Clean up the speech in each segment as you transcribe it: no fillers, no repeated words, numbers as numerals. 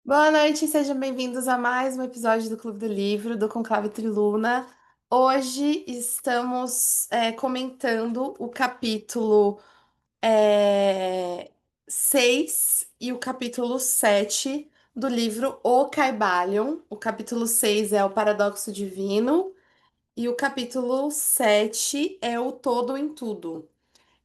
Boa noite, sejam bem-vindos a mais um episódio do Clube do Livro, do Conclave Triluna. Hoje estamos comentando o capítulo é, 6 e o capítulo 7 do livro O Caibalion. O capítulo 6 é o Paradoxo Divino e o capítulo 7 é o Todo em Tudo.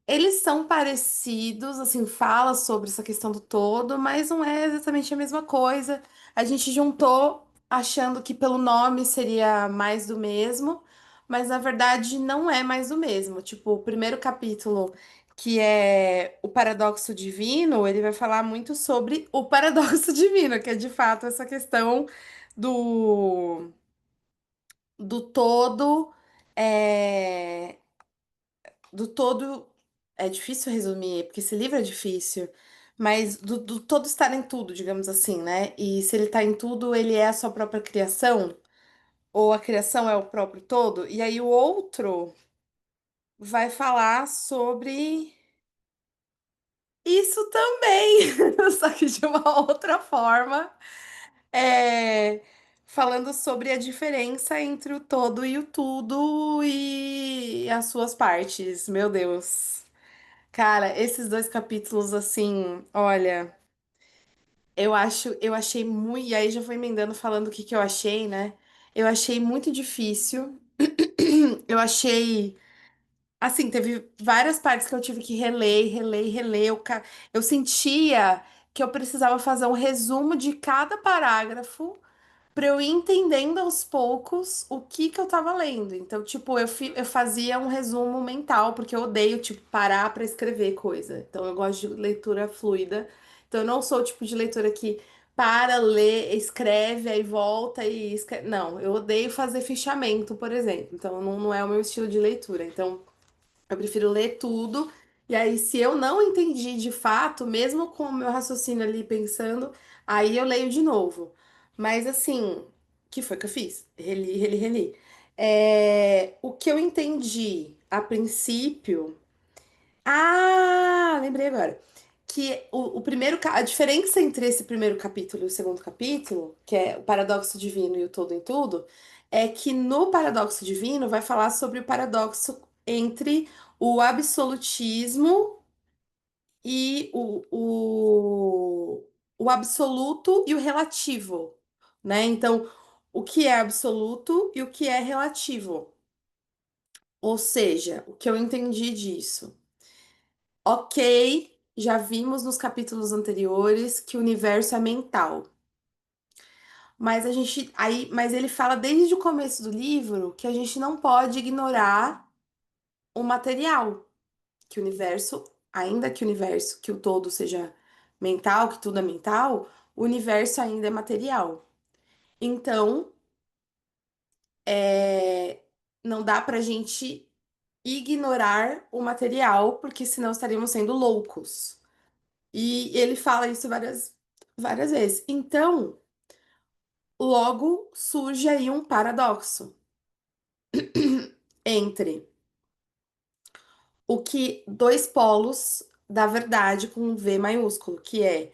Eles são parecidos, assim, fala sobre essa questão do todo, mas não é exatamente a mesma coisa. A gente juntou achando que pelo nome seria mais do mesmo, mas na verdade não é mais do mesmo. Tipo, o primeiro capítulo, que é o paradoxo divino, ele vai falar muito sobre o paradoxo divino, que é de fato essa questão do, do todo. É, do todo. É difícil resumir, porque esse livro é difícil, mas do todo estar em tudo, digamos assim, né? E se ele está em tudo, ele é a sua própria criação, ou a criação é o próprio todo, e aí o outro vai falar sobre isso também, só que de uma outra forma, é, falando sobre a diferença entre o todo e o tudo e as suas partes. Meu Deus. Cara, esses dois capítulos, assim, olha, eu achei muito. E aí já vou emendando falando o que que eu achei, né? Eu achei muito difícil. Eu achei. Assim, teve várias partes que eu tive que reler, reler, reler. Eu sentia que eu precisava fazer um resumo de cada parágrafo para eu ir entendendo aos poucos o que que eu tava lendo. Então, tipo, eu fazia um resumo mental, porque eu odeio, tipo, parar para escrever coisa. Então, eu gosto de leitura fluida. Então, eu não sou o tipo de leitora que para, lê, escreve, aí volta e escreve. Não, eu odeio fazer fichamento, por exemplo. Então, não é o meu estilo de leitura. Então, eu prefiro ler tudo. E aí, se eu não entendi de fato, mesmo com o meu raciocínio ali pensando, aí eu leio de novo. Mas assim, que foi que eu fiz? Reli, reli, reli. O que eu entendi a princípio. Ah, lembrei agora. Que o primeiro, a diferença entre esse primeiro capítulo e o segundo capítulo, que é o paradoxo divino e o todo em tudo, é que no paradoxo divino vai falar sobre o paradoxo entre o absolutismo e o absoluto e o relativo, né? Então, o que é absoluto e o que é relativo. Ou seja, o que eu entendi disso. Ok, já vimos nos capítulos anteriores que o universo é mental. Mas a gente aí, mas ele fala desde o começo do livro que a gente não pode ignorar o material, que o universo, ainda que o universo, que o todo seja mental, que tudo é mental, o universo ainda é material. Então, não dá pra gente ignorar o material, porque senão estaríamos sendo loucos. E ele fala isso várias vezes. Então, logo surge aí um paradoxo entre o que dois polos da verdade com um V maiúsculo, que é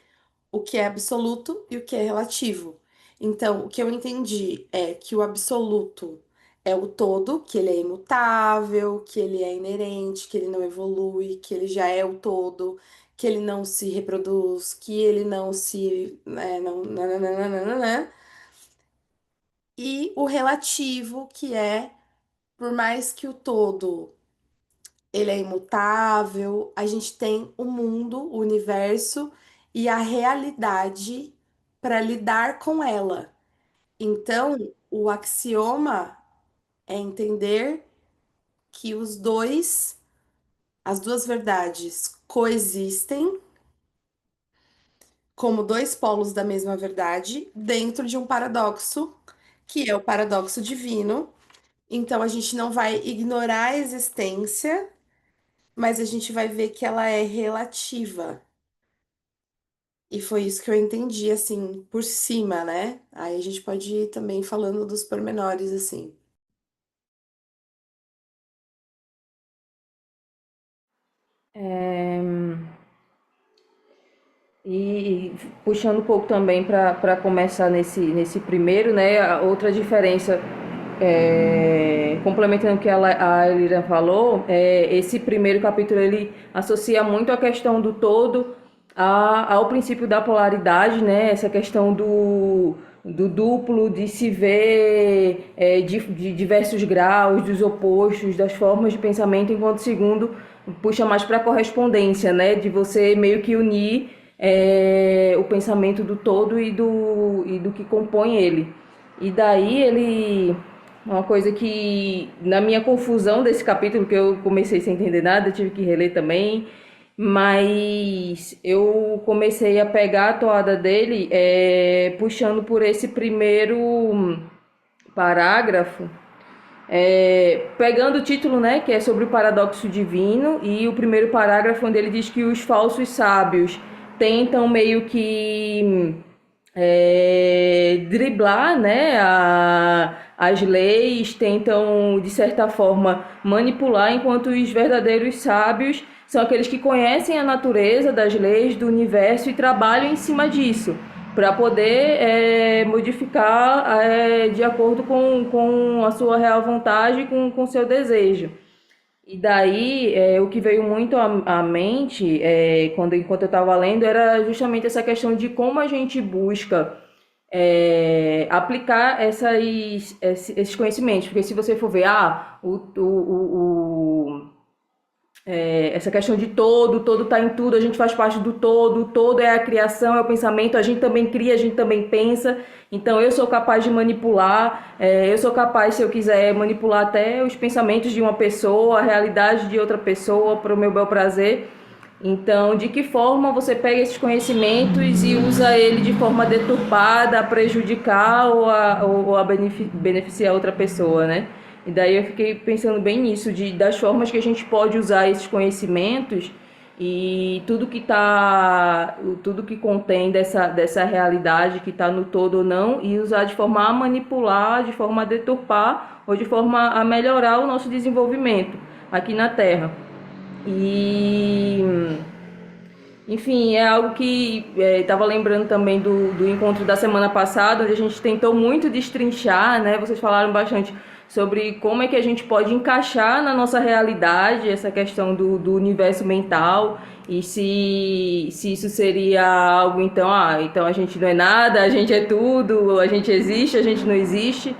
o que é absoluto e o que é relativo. Então, o que eu entendi é que o absoluto é o todo, que ele é imutável, que ele é inerente, que ele não evolui, que ele já é o todo, que ele não se reproduz, que ele não se. Não, nananana. E o relativo, que é, por mais que o todo ele é imutável, a gente tem o mundo, o universo e a realidade para lidar com ela. Então, o axioma é entender que as duas verdades coexistem como dois polos da mesma verdade dentro de um paradoxo, que é o paradoxo divino. Então, a gente não vai ignorar a existência, mas a gente vai ver que ela é relativa. E foi isso que eu entendi, assim, por cima, né? Aí a gente pode ir também falando dos pormenores, assim. E puxando um pouco também para começar nesse primeiro, né? A outra diferença, complementando o que a Elira falou, esse primeiro capítulo ele associa muito a questão do todo ao princípio da polaridade, né? Essa questão do duplo, de se ver de diversos graus, dos opostos, das formas de pensamento, enquanto o segundo puxa mais para a correspondência, né? De você meio que unir o pensamento do todo e do que compõe ele. E daí ele. Uma coisa que, na minha confusão desse capítulo, que eu comecei sem entender nada, tive que reler também, mas eu comecei a pegar a toada dele puxando por esse primeiro parágrafo, pegando o título, né, que é sobre o paradoxo divino, e o primeiro parágrafo onde ele diz que os falsos sábios tentam meio que driblar, né, as leis, tentam de certa forma manipular, enquanto os verdadeiros sábios são aqueles que conhecem a natureza das leis do universo e trabalham em cima disso para poder modificar de acordo com a sua real vontade e com o seu desejo. E daí, o que veio muito à mente, enquanto eu estava lendo, era justamente essa questão de como a gente busca aplicar esses conhecimentos. Porque se você for ver, essa questão de todo, o todo está em tudo, a gente faz parte do todo, o todo é a criação, é o pensamento, a gente também cria, a gente também pensa. Então eu sou capaz de manipular, eu sou capaz, se eu quiser, manipular até os pensamentos de uma pessoa, a realidade de outra pessoa para o meu bel prazer. Então, de que forma você pega esses conhecimentos e usa ele de forma deturpada, a prejudicar ou a beneficiar outra pessoa, né? E daí eu fiquei pensando bem nisso, das formas que a gente pode usar esses conhecimentos e tudo que contém dessa realidade que está no todo ou não, e usar de forma a manipular, de forma a deturpar ou de forma a melhorar o nosso desenvolvimento aqui na Terra. E enfim, é algo que estava lembrando também do encontro da semana passada, onde a gente tentou muito destrinchar, né? Vocês falaram bastante sobre como é que a gente pode encaixar na nossa realidade essa questão do universo mental e se isso seria algo, então a gente não é nada, a gente é tudo, a gente existe, a gente não existe.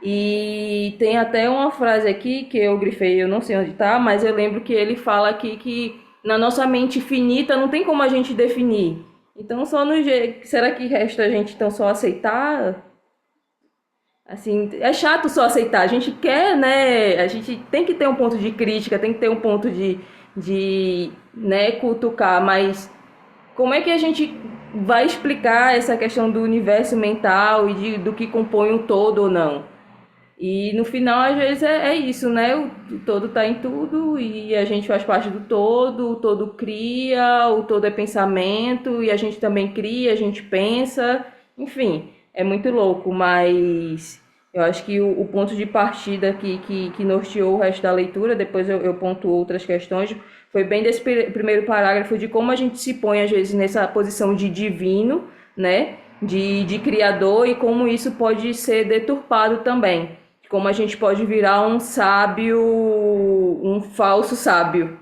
E tem até uma frase aqui que eu grifei, eu não sei onde tá, mas eu lembro que ele fala aqui que na nossa mente finita não tem como a gente definir. Então só no será que resta a gente então só aceitar? Assim, é chato só aceitar. A gente quer, né? A gente tem que ter um ponto de crítica, tem que ter um ponto de né, cutucar, mas como é que a gente vai explicar essa questão do universo mental e do que compõe o todo ou não? E no final, às vezes, é isso, né? O todo está em tudo e a gente faz parte do todo, o todo cria, o todo é pensamento e a gente também cria, a gente pensa, enfim, é muito louco, mas eu acho que o ponto de partida que norteou o resto da leitura, depois eu pontuo outras questões, foi bem desse primeiro parágrafo de como a gente se põe, às vezes, nessa posição de divino, né? De criador e como isso pode ser deturpado também. Como a gente pode virar um sábio, um falso sábio.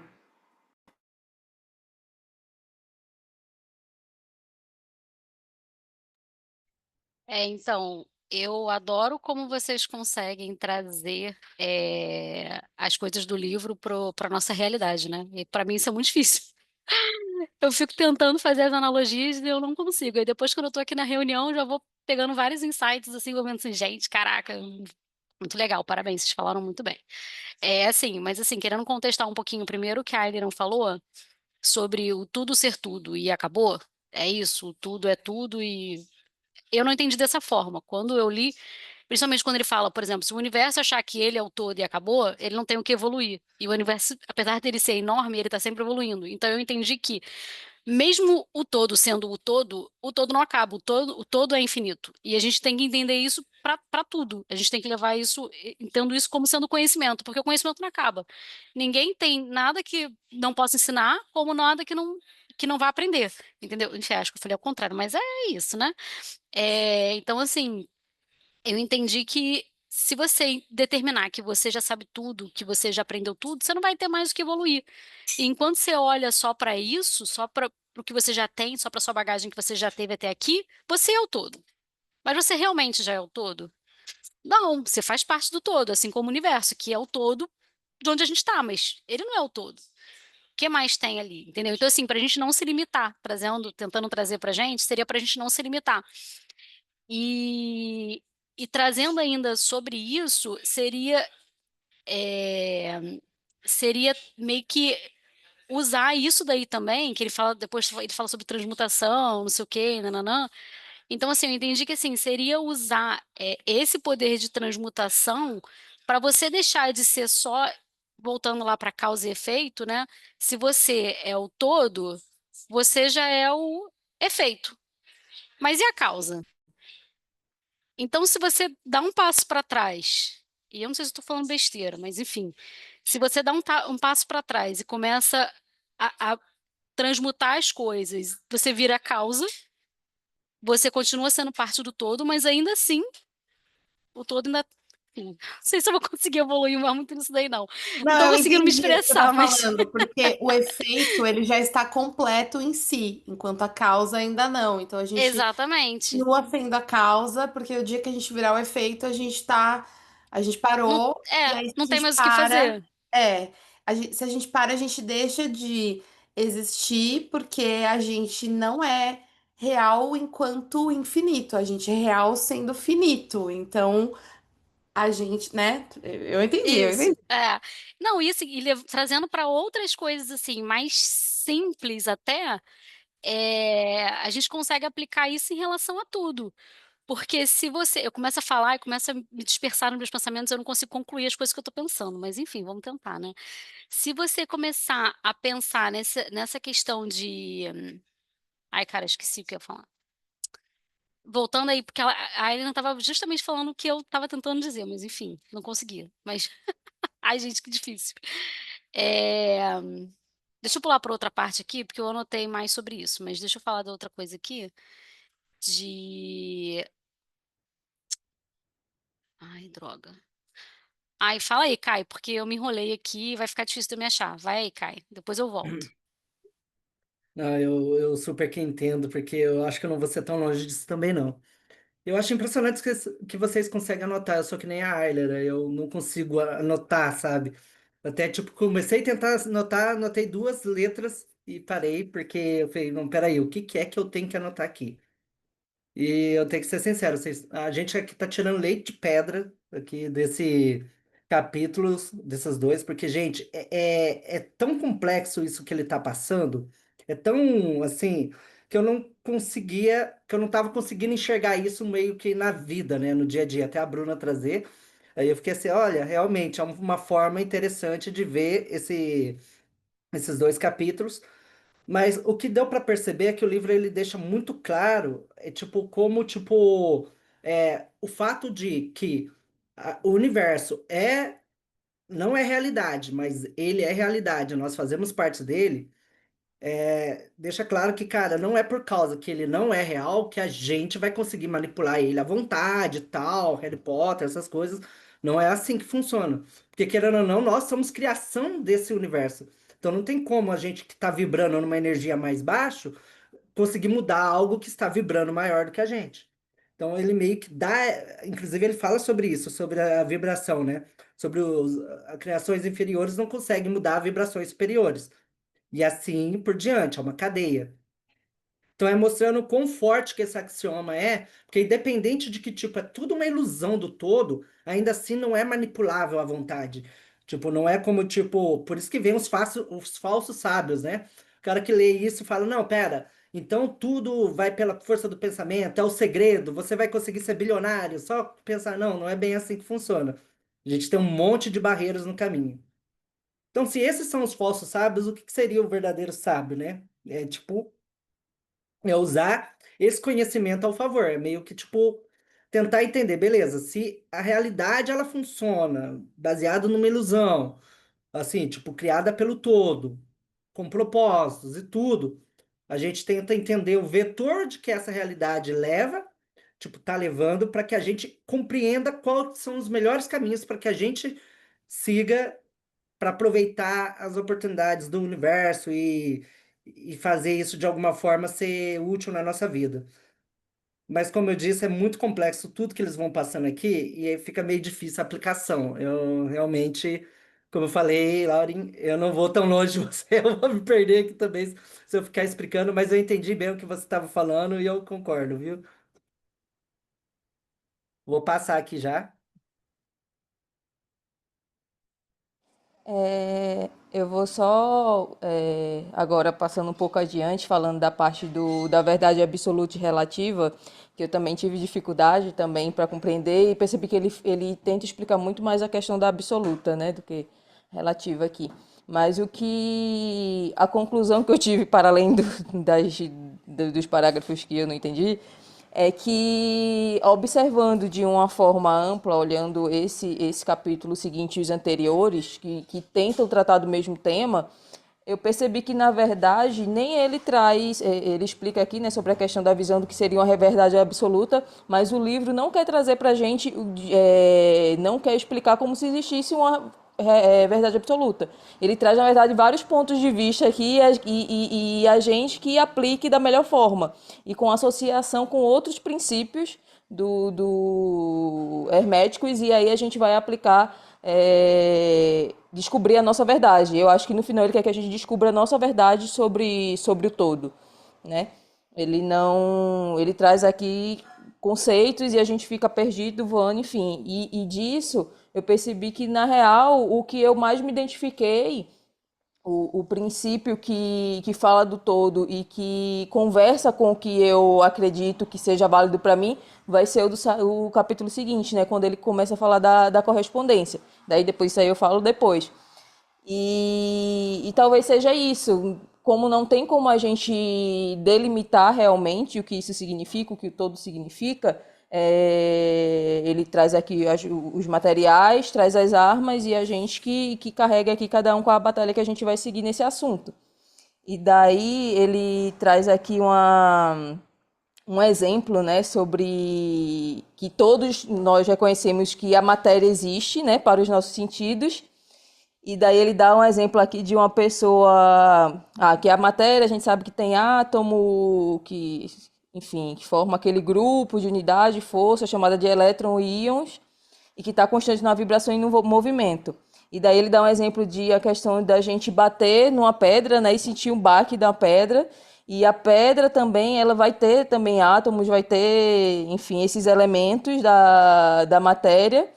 Então, eu adoro como vocês conseguem trazer as coisas do livro para nossa realidade, né? E para mim isso é muito difícil. Eu fico tentando fazer as analogias e eu não consigo. Aí depois, quando eu tô aqui na reunião, já vou pegando vários insights, assim, vou vendo assim, gente, caraca, muito legal, parabéns, vocês falaram muito bem. É assim, mas assim, querendo contestar um pouquinho primeiro o que a Ailiron falou sobre o tudo ser tudo e acabou. É isso, o tudo é tudo e eu não entendi dessa forma. Quando eu li, principalmente quando ele fala, por exemplo, se o universo achar que ele é o todo e acabou, ele não tem o que evoluir. E o universo, apesar dele ser enorme, ele está sempre evoluindo. Então eu entendi que, mesmo o todo sendo o todo não acaba, o todo é infinito. E a gente tem que entender isso para tudo. A gente tem que levar isso, entendo isso como sendo conhecimento, porque o conhecimento não acaba. Ninguém tem nada que não possa ensinar, como nada que não que não vai aprender, entendeu? Enfim, acho que eu falei ao contrário, mas é isso, né? Então, assim, eu entendi que se você determinar que você já sabe tudo, que você já aprendeu tudo, você não vai ter mais o que evoluir. E enquanto você olha só para isso, só para o que você já tem, só para sua bagagem que você já teve até aqui, você é o todo. Mas você realmente já é o todo? Não, você faz parte do todo, assim como o universo, que é o todo de onde a gente está, mas ele não é o todo. O que mais tem ali, entendeu? Então, assim, para a gente não se limitar, tentando trazer para a gente, seria para a gente não se limitar. E, e trazendo ainda sobre isso, seria meio que usar isso daí também, que ele fala, depois ele fala sobre transmutação, não sei o quê, nananã. Então, assim, eu entendi que assim, seria usar esse poder de transmutação para você deixar de ser só, voltando lá para causa e efeito, né? Se você é o todo, você já é o efeito. Mas e a causa? Então, se você dá um passo para trás, e eu não sei se estou falando besteira, mas enfim, se você dá um passo para trás e começa a transmutar as coisas, você vira a causa, você continua sendo parte do todo, mas ainda assim, o todo ainda. Enfim, não sei se eu vou conseguir evoluir mais muito nisso daí, não. Não Não, estou eu conseguindo me entendi o que você está expressar, mas. falando, porque o efeito ele já está completo em si, enquanto a causa ainda não. Então a gente Exatamente. continua sendo a causa, porque o dia que a gente virar o efeito, a gente Não, parou, e aí se não a tem gente mais o que para, fazer. se a gente para, a gente deixa de existir, porque a gente não é real enquanto infinito, a gente é real sendo finito. Então a gente, né? Eu entendi, eu Isso, entendi. é. Não, isso, e trazendo para outras coisas assim, mais simples até, a gente consegue aplicar isso em relação a tudo. Porque se você. Eu começo a falar e começo a me dispersar nos meus pensamentos, eu não consigo concluir as coisas que eu estou pensando. Mas enfim, vamos tentar, né? Se você começar a pensar nessa questão de. Ai, cara, esqueci o que eu ia falar. Voltando aí, porque a Helena estava justamente falando o que eu estava tentando dizer, mas enfim, não conseguia. Mas. Ai, gente, que difícil. É, Deixa eu pular para outra parte aqui, porque eu anotei mais sobre isso, mas deixa eu falar da outra coisa aqui. De. Ai, droga. Ai, fala aí, Kai, porque eu me enrolei aqui e vai ficar difícil de eu me achar. Vai aí, Kai, depois eu volto. Não, eu super que entendo, porque eu acho que eu não vou ser tão longe disso também, não. Eu acho impressionante que vocês conseguem anotar. Eu sou que nem a Ayler, eu não consigo anotar, sabe? Até, tipo, comecei a tentar anotar, anotei duas letras e parei, porque eu falei, não, peraí, o que que é que eu tenho que anotar aqui? E eu tenho que ser sincero, a gente aqui tá tirando leite de pedra aqui desse capítulo, desses dois, porque, gente, é tão complexo isso que ele tá passando, é tão, assim, que eu não conseguia, que eu não tava conseguindo enxergar isso meio que na vida, né, no dia a dia, até a Bruna trazer. Aí eu fiquei assim, olha, realmente é uma forma interessante de ver esses dois capítulos, mas o que deu para perceber é que o livro ele deixa muito claro, tipo, como, tipo, o fato de que o universo não é realidade, mas ele é realidade, nós fazemos parte dele, deixa claro que, cara, não é por causa que ele não é real que a gente vai conseguir manipular ele à vontade, tal, Harry Potter, essas coisas. Não é assim que funciona. Porque, querendo ou não, nós somos criação desse universo. Então não tem como a gente que está vibrando numa energia mais baixa conseguir mudar algo que está vibrando maior do que a gente. Então ele meio que dá, inclusive ele fala sobre isso, sobre a vibração, né? Sobre as criações inferiores não conseguem mudar vibrações superiores. E assim por diante, é uma cadeia. Então é mostrando o quão forte que esse axioma é, porque independente de que tipo é tudo uma ilusão do todo, ainda assim não é manipulável à vontade. Tipo, não é como tipo, por isso que vem os falsos sábios, né? O cara que lê isso fala: "Não, pera, então tudo vai pela força do pensamento, é o segredo, você vai conseguir ser bilionário". Só pensar, não, não é bem assim que funciona. A gente tem um monte de barreiras no caminho. Então, se esses são os falsos sábios, o que que seria o verdadeiro sábio, né? É tipo, usar esse conhecimento ao favor. É meio que tipo tentar entender, beleza, se a realidade ela funciona baseado numa ilusão, assim, tipo, criada pelo todo, com propósitos e tudo. A gente tenta entender o vetor de que essa realidade leva, tipo, tá levando, para que a gente compreenda quais são os melhores caminhos para que a gente siga para aproveitar as oportunidades do universo e fazer isso de alguma forma ser útil na nossa vida. Mas, como eu disse, é muito complexo tudo que eles vão passando aqui e aí fica meio difícil a aplicação. Eu realmente, como eu falei, Lauren, eu não vou tão longe de você, eu vou me perder aqui também se eu ficar explicando, mas eu entendi bem o que você estava falando e eu concordo, viu? Vou passar aqui já. Eu vou só, agora passando um pouco adiante, falando da parte da verdade absoluta e relativa, que eu também tive dificuldade também para compreender e percebi que ele tenta explicar muito mais a questão da absoluta, né, do que relativa aqui. Mas a conclusão que eu tive para além dos parágrafos que eu não entendi, é que, observando de uma forma ampla, olhando esse capítulo seguinte e os anteriores, que tentam tratar do mesmo tema, eu percebi que, na verdade, nem ele traz, ele explica aqui, né, sobre a questão da visão do que seria uma verdade absoluta, mas o livro não quer trazer para a gente, não quer explicar como se existisse uma verdade absoluta. Ele traz, na verdade, vários pontos de vista aqui e a gente que aplique da melhor forma e com associação com outros princípios do herméticos, e aí a gente vai aplicar, descobrir a nossa verdade. Eu acho que no final ele quer que a gente descubra a nossa verdade sobre o todo, né? Ele não, ele traz aqui conceitos e a gente fica perdido, voando, enfim. E disso eu percebi que, na real, o que eu mais me identifiquei, o princípio que fala do todo e que conversa com o que eu acredito que seja válido para mim, vai ser o capítulo seguinte, né? Quando ele começa a falar da correspondência. Daí depois isso aí eu falo depois. E talvez seja isso. Como não tem como a gente delimitar realmente o que isso significa, o que o todo significa, ele traz aqui os materiais, traz as armas e a gente que carrega aqui cada um com a batalha que a gente vai seguir nesse assunto. E daí ele traz aqui um exemplo, né, sobre que todos nós reconhecemos que a matéria existe, né, para os nossos sentidos. E daí ele dá um exemplo aqui de uma pessoa, que a matéria, a gente sabe que tem átomo, que, enfim, que forma aquele grupo de unidade, força, chamada de elétron e íons, e que está constante na vibração e no movimento. E daí ele dá um exemplo de a questão da gente bater numa pedra, né, e sentir um baque da pedra, e a pedra também, ela vai ter também átomos, vai ter, enfim, esses elementos da matéria,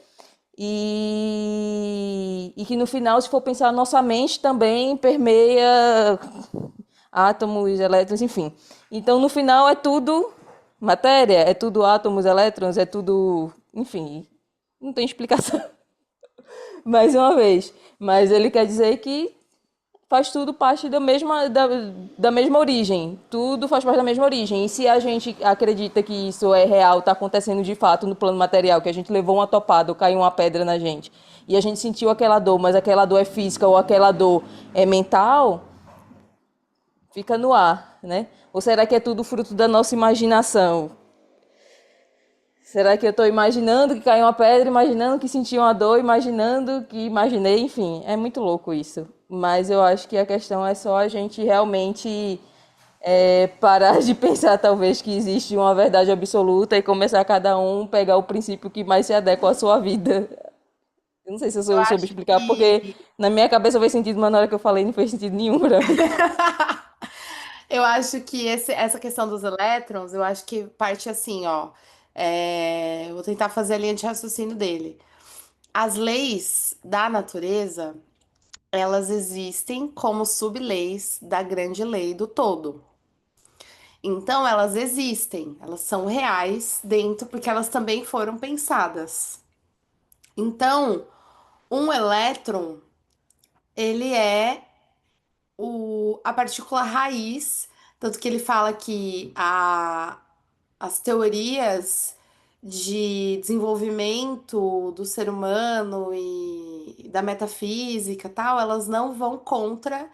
e que no final, se for pensar, a nossa mente também permeia átomos, elétrons, enfim. Então, no final, é tudo matéria, é tudo átomos, elétrons, é tudo. Enfim, não tem explicação. Mais uma vez. Mas ele quer dizer que faz tudo parte da mesma origem. Tudo faz parte da mesma origem. E se a gente acredita que isso é real, está acontecendo de fato no plano material, que a gente levou uma topada ou caiu uma pedra na gente, e a gente sentiu aquela dor, mas aquela dor é física ou aquela dor é mental, fica no ar, né? Ou será que é tudo fruto da nossa imaginação? Será que eu estou imaginando que caiu uma pedra, imaginando que senti uma dor, imaginando que imaginei, enfim, é muito louco isso. Mas eu acho que a questão é só a gente realmente parar de pensar, talvez, que existe uma verdade absoluta e começar cada um pegar o princípio que mais se adequa à sua vida. Eu não sei se Eu eu soube acho explicar, porque que na minha cabeça fez sentido, mas na hora que eu falei não fez sentido nenhum pra mim. eu acho que essa questão dos elétrons, eu acho que parte assim, ó. Eu vou tentar fazer a linha de raciocínio dele. As leis da natureza, elas existem como sub-leis da grande lei do todo. Então, elas existem, elas são reais dentro, porque elas também foram pensadas. Então, um elétron, ele é a partícula raiz, tanto que ele fala que as teorias de desenvolvimento do ser humano e da metafísica e tal, elas não vão contra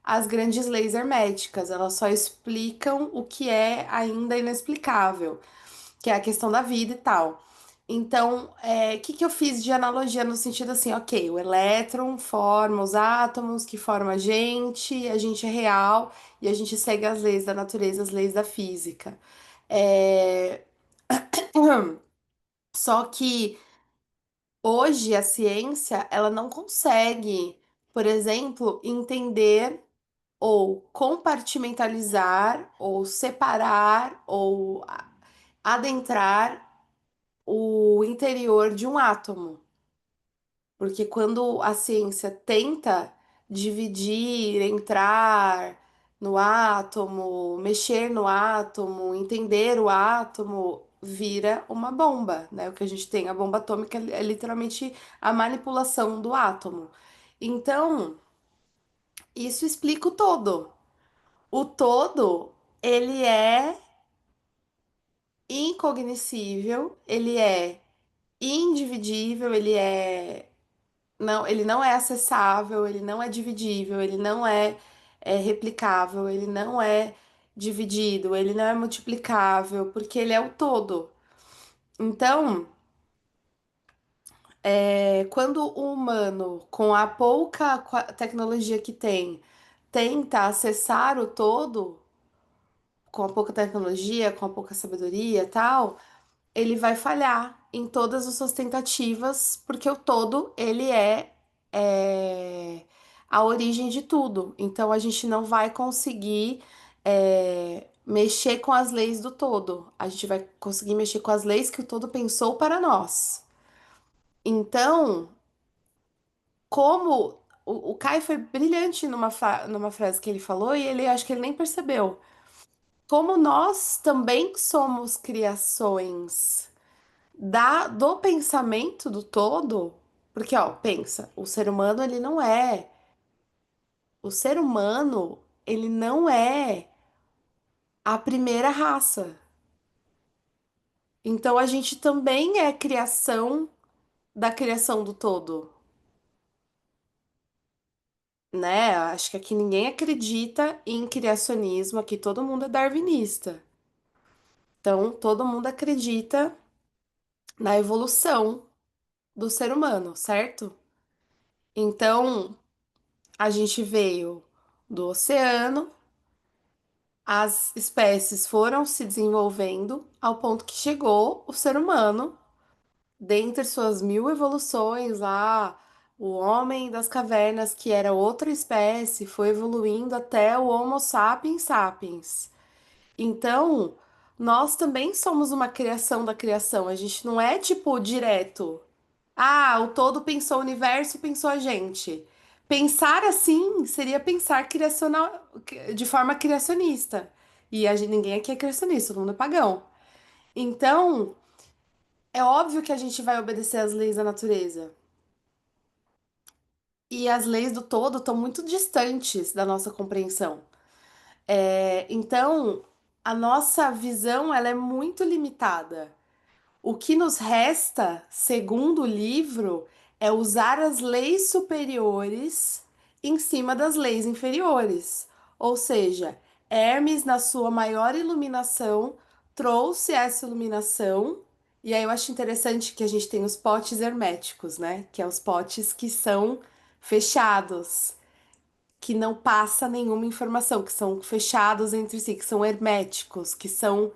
as grandes leis herméticas, elas só explicam o que é ainda inexplicável, que é a questão da vida e tal. Então, o que que eu fiz de analogia no sentido assim, ok, o elétron forma os átomos que formam a gente é real e a gente segue as leis da natureza, as leis da física. É, Só que hoje a ciência, ela não consegue, por exemplo, entender ou compartimentalizar ou separar ou adentrar o interior de um átomo. Porque quando a ciência tenta dividir, entrar no átomo, mexer no átomo, entender o átomo, vira uma bomba, né? O que a gente tem, a bomba atômica é literalmente a manipulação do átomo. Então, isso explica o todo. O todo, ele é incognoscível, ele é individível, ele não é acessável, ele não é dividível, ele não é replicável, ele não é dividido, ele não é multiplicável, porque ele é o todo. Então, quando o humano, com a pouca tecnologia que tem, tenta acessar o todo, com a pouca tecnologia, com a pouca sabedoria e tal, ele vai falhar em todas as suas tentativas, porque o todo, ele é a origem de tudo. Então a gente não vai conseguir mexer com as leis do todo. A gente vai conseguir mexer com as leis que o todo pensou para nós. Então, como o Caio foi brilhante numa frase que ele falou e ele acho que ele nem percebeu. Como nós também somos criações do pensamento do todo, porque ó, pensa, o ser humano, ele não é a primeira raça. Então a gente também é criação da criação do todo, né? Acho que aqui ninguém acredita em criacionismo, aqui todo mundo é darwinista. Então todo mundo acredita na evolução do ser humano, certo? Então a gente veio do oceano. As espécies foram se desenvolvendo ao ponto que chegou o ser humano, dentre suas mil evoluções lá, o homem das cavernas, que era outra espécie, foi evoluindo até o Homo sapiens sapiens. Então, nós também somos uma criação da criação, a gente não é tipo direto. Ah, o todo pensou o universo, pensou a gente. Pensar assim seria pensar criacional, de forma criacionista. E ninguém aqui é criacionista, todo mundo é pagão. Então, é óbvio que a gente vai obedecer às leis da natureza. E as leis do todo estão muito distantes da nossa compreensão. Então, a nossa visão ela é muito limitada. O que nos resta, segundo o livro, é usar as leis superiores em cima das leis inferiores. Ou seja, Hermes, na sua maior iluminação, trouxe essa iluminação. E aí eu acho interessante que a gente tem os potes herméticos, né? Que é os potes que são fechados, que não passa nenhuma informação, que são fechados entre si, que são herméticos, que são,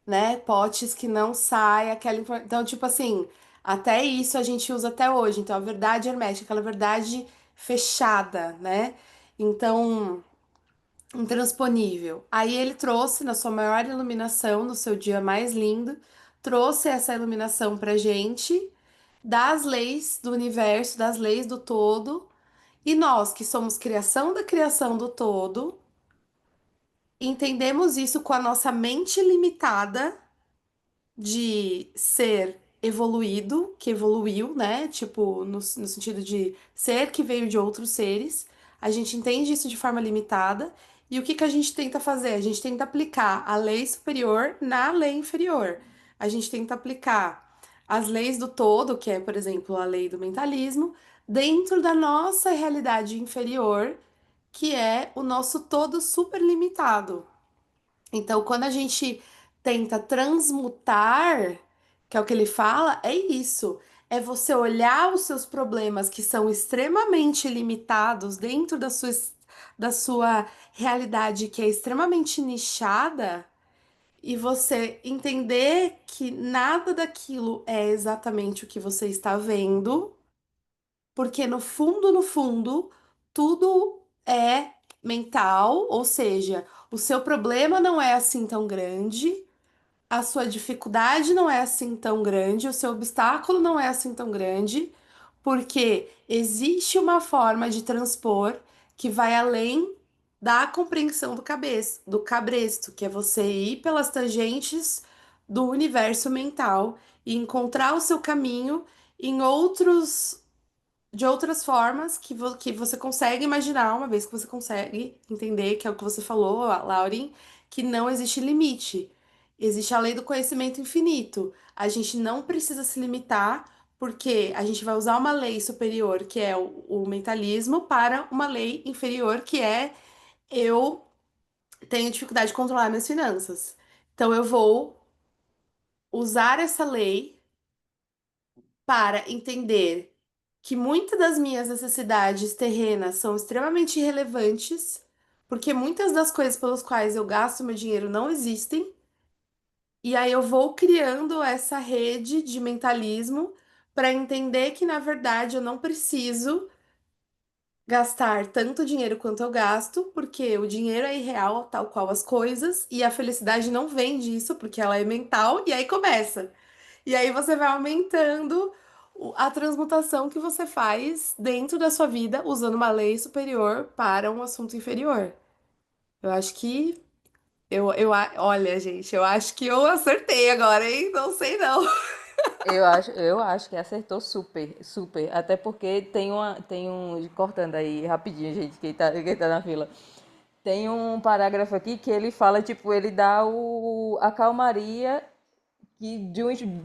né? Potes que não sai aquela informação. Então, tipo assim, até isso a gente usa até hoje. Então, a verdade hermética, aquela verdade fechada, né? Então, intransponível. Aí ele trouxe, na sua maior iluminação, no seu dia mais lindo, trouxe essa iluminação pra gente, das leis do universo, das leis do todo. E nós, que somos criação da criação do todo, entendemos isso com a nossa mente limitada de ser evoluído, que evoluiu, né? Tipo, no sentido de ser que veio de outros seres. A gente entende isso de forma limitada. E o que que a gente tenta fazer? A gente tenta aplicar a lei superior na lei inferior. A gente tenta aplicar as leis do todo, que é, por exemplo, a lei do mentalismo, dentro da nossa realidade inferior, que é o nosso todo super limitado. Então, quando a gente tenta transmutar, que é o que ele fala, é isso. É você olhar os seus problemas que são extremamente limitados dentro da sua realidade, que é extremamente nichada, e você entender que nada daquilo é exatamente o que você está vendo, porque no fundo, tudo é mental, ou seja, o seu problema não é assim tão grande, a sua dificuldade não é assim tão grande, o seu obstáculo não é assim tão grande, porque existe uma forma de transpor que vai além da compreensão do cabresto, que é você ir pelas tangentes do universo mental e encontrar o seu caminho em outros de outras formas que você consegue imaginar, uma vez que você consegue entender, que é o que você falou, Lauren, que não existe limite. Existe a lei do conhecimento infinito. A gente não precisa se limitar, porque a gente vai usar uma lei superior, que é o mentalismo, para uma lei inferior, que é eu tenho dificuldade de controlar minhas finanças. Então eu vou usar essa lei para entender que muitas das minhas necessidades terrenas são extremamente irrelevantes, porque muitas das coisas pelas quais eu gasto meu dinheiro não existem, e aí eu vou criando essa rede de mentalismo para entender que, na verdade, eu não preciso gastar tanto dinheiro quanto eu gasto, porque o dinheiro é irreal, tal qual as coisas, e a felicidade não vem disso, porque ela é mental, e aí começa. E aí você vai aumentando a transmutação que você faz dentro da sua vida usando uma lei superior para um assunto inferior. Eu acho que olha, gente, eu acho que eu acertei agora, hein? Não sei não. Eu acho que acertou super, super. Até porque tem um, cortando aí rapidinho, gente, quem tá na fila. Tem um parágrafo aqui que ele fala, tipo, ele dá a calmaria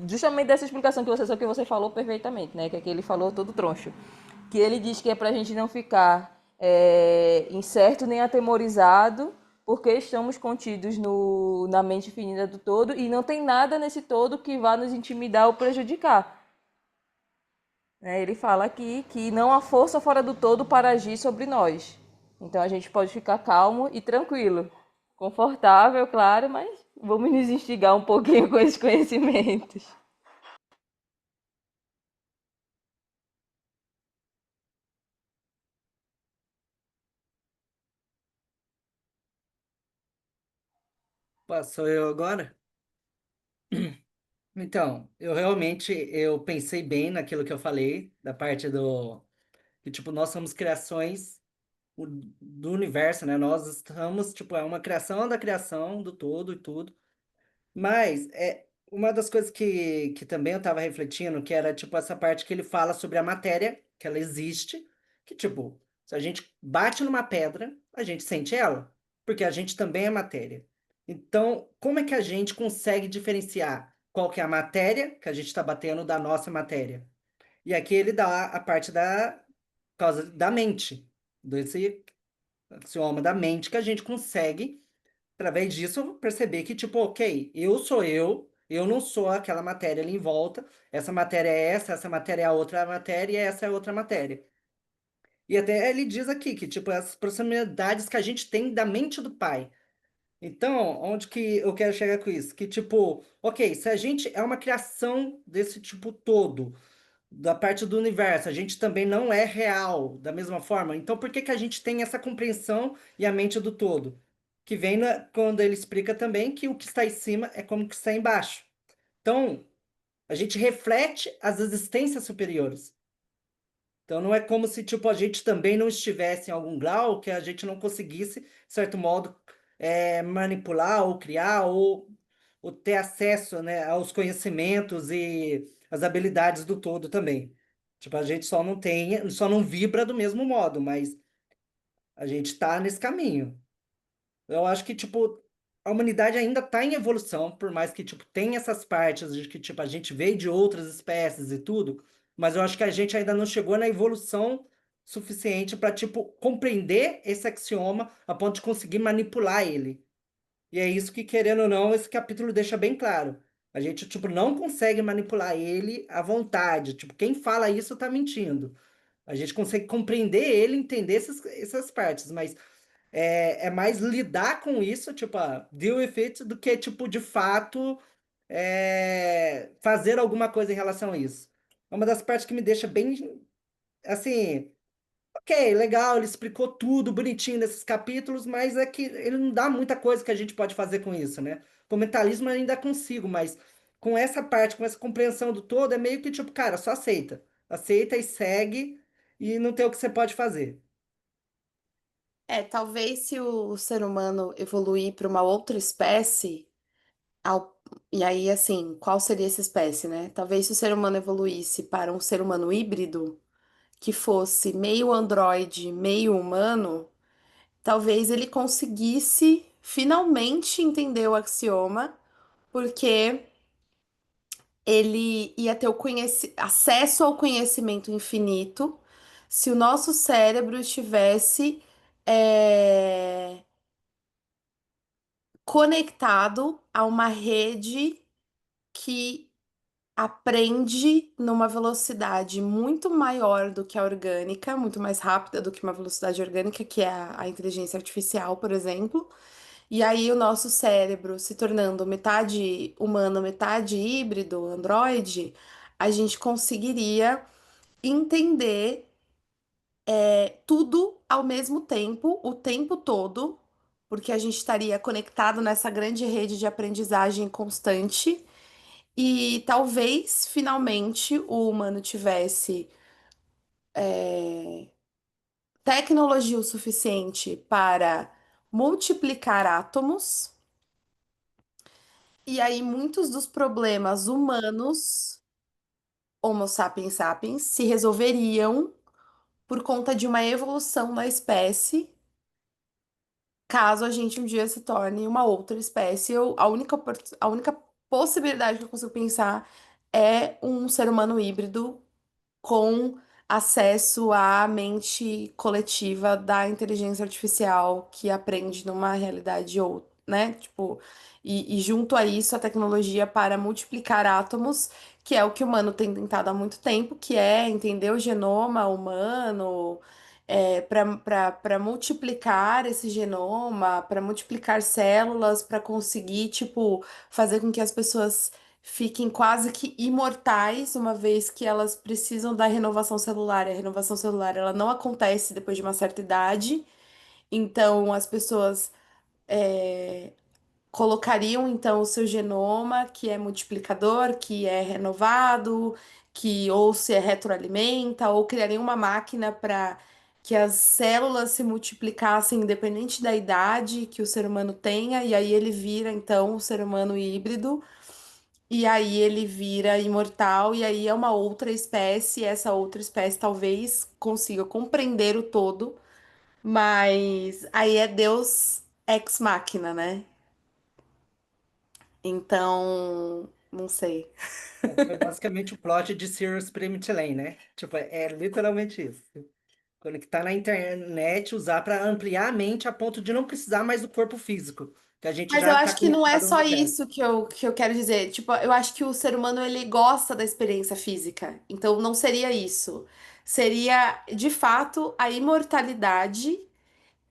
justamente dessa explicação só que você falou perfeitamente, né? Que é que ele falou todo troncho. Que ele diz que é pra gente não ficar incerto nem atemorizado, porque estamos contidos na mente finita do todo e não tem nada nesse todo que vá nos intimidar ou prejudicar. Ele fala aqui que não há força fora do todo para agir sobre nós. Então a gente pode ficar calmo e tranquilo. Confortável, claro, mas vamos nos instigar um pouquinho com esses conhecimentos. Sou eu agora? Então, eu pensei bem naquilo que eu falei, da parte do que, tipo, nós somos criações do universo, né? Nós estamos, tipo, é uma criação da criação do todo e tudo. Mas é uma das coisas que também eu estava refletindo, que era tipo essa parte que ele fala sobre a matéria, que ela existe, que tipo, se a gente bate numa pedra, a gente sente ela, porque a gente também é matéria. Então, como é que a gente consegue diferenciar qual que é a matéria que a gente está batendo da nossa matéria? E aqui ele dá a parte da causa da mente, desse axioma da mente que a gente consegue através disso, perceber que, tipo, ok, eu não sou aquela matéria ali em volta, essa matéria é essa matéria é a outra matéria e essa é a outra matéria. E até ele diz aqui que, tipo, as proximidades que a gente tem da mente do pai. Então, onde que eu quero chegar com isso? Que, tipo, ok, se a gente é uma criação desse tipo todo, da parte do universo, a gente também não é real da mesma forma. Então, por que que a gente tem essa compreensão e a mente do todo? Que vem quando ele explica também que o que está em cima é como o que está embaixo. Então, a gente reflete as existências superiores. Então, não é como se tipo, a gente também não estivesse em algum grau que a gente não conseguisse, de certo modo, manipular ou criar ou ter acesso, né, aos conhecimentos e as habilidades do todo também. Tipo, a gente só não vibra do mesmo modo, mas a gente está nesse caminho. Eu acho que, tipo, a humanidade ainda está em evolução, por mais que, tipo, tenha essas partes de que, tipo, a gente veio de outras espécies e tudo, mas eu acho que a gente ainda não chegou na evolução suficiente para, tipo, compreender esse axioma a ponto de conseguir manipular ele. E é isso que, querendo ou não, esse capítulo deixa bem claro. A gente, tipo, não consegue manipular ele à vontade. Tipo, quem fala isso tá mentindo. A gente consegue compreender ele, entender essas partes, mas é mais lidar com isso, tipo, deal with it, do que, tipo, de fato, fazer alguma coisa em relação a isso. É uma das partes que me deixa bem, assim, ok, legal, ele explicou tudo bonitinho nesses capítulos, mas é que ele não dá muita coisa que a gente pode fazer com isso, né? Com o mentalismo eu ainda consigo, mas com essa parte, com essa compreensão do todo, é meio que tipo, cara, só aceita. Aceita e segue, e não tem o que você pode fazer. Talvez se o ser humano evoluir para uma outra espécie, e aí, assim, qual seria essa espécie, né? Talvez se o ser humano evoluísse para um ser humano híbrido, que fosse meio androide, meio humano, talvez ele conseguisse finalmente entender o axioma, porque ele ia ter acesso ao conhecimento infinito se o nosso cérebro estivesse é, conectado a uma rede que aprende numa velocidade muito maior do que a orgânica, muito mais rápida do que uma velocidade orgânica, que é a inteligência artificial, por exemplo. E aí o nosso cérebro se tornando metade humano, metade híbrido, androide, a gente conseguiria entender tudo ao mesmo tempo, o tempo todo, porque a gente estaria conectado nessa grande rede de aprendizagem constante. E talvez finalmente o humano tivesse tecnologia o suficiente para multiplicar átomos, e aí muitos dos problemas humanos, Homo sapiens sapiens, se resolveriam por conta de uma evolução da espécie, caso a gente um dia se torne uma outra espécie. A única possibilidade que eu consigo pensar é um ser humano híbrido com acesso à mente coletiva da inteligência artificial que aprende numa realidade ou, né? Tipo, e junto a isso a tecnologia para multiplicar átomos, que é o que o humano tem tentado há muito tempo, que é entender o genoma humano. Para multiplicar esse genoma, para multiplicar células, para conseguir, tipo, fazer com que as pessoas fiquem quase que imortais, uma vez que elas precisam da renovação celular. E a renovação celular, ela não acontece depois de uma certa idade. Então, as pessoas colocariam então o seu genoma, que é multiplicador, que é renovado, que ou se retroalimenta, ou criariam uma máquina para que as células se multiplicassem independente da idade que o ser humano tenha, e aí ele vira então o ser humano híbrido. E aí ele vira imortal, e aí é uma outra espécie, e essa outra espécie talvez consiga compreender o todo, mas aí é Deus ex machina, né? Então, não sei. Foi basicamente o plot de Serious Primitive Lane, né? Tipo, é literalmente isso. Conectar na internet, usar para ampliar a mente a ponto de não precisar mais do corpo físico, que a gente Mas eu já está acho que não é conectado só onde quer. isso que eu quero dizer. Tipo, eu acho que o ser humano ele gosta da experiência física. Então não seria isso. Seria, de fato, a imortalidade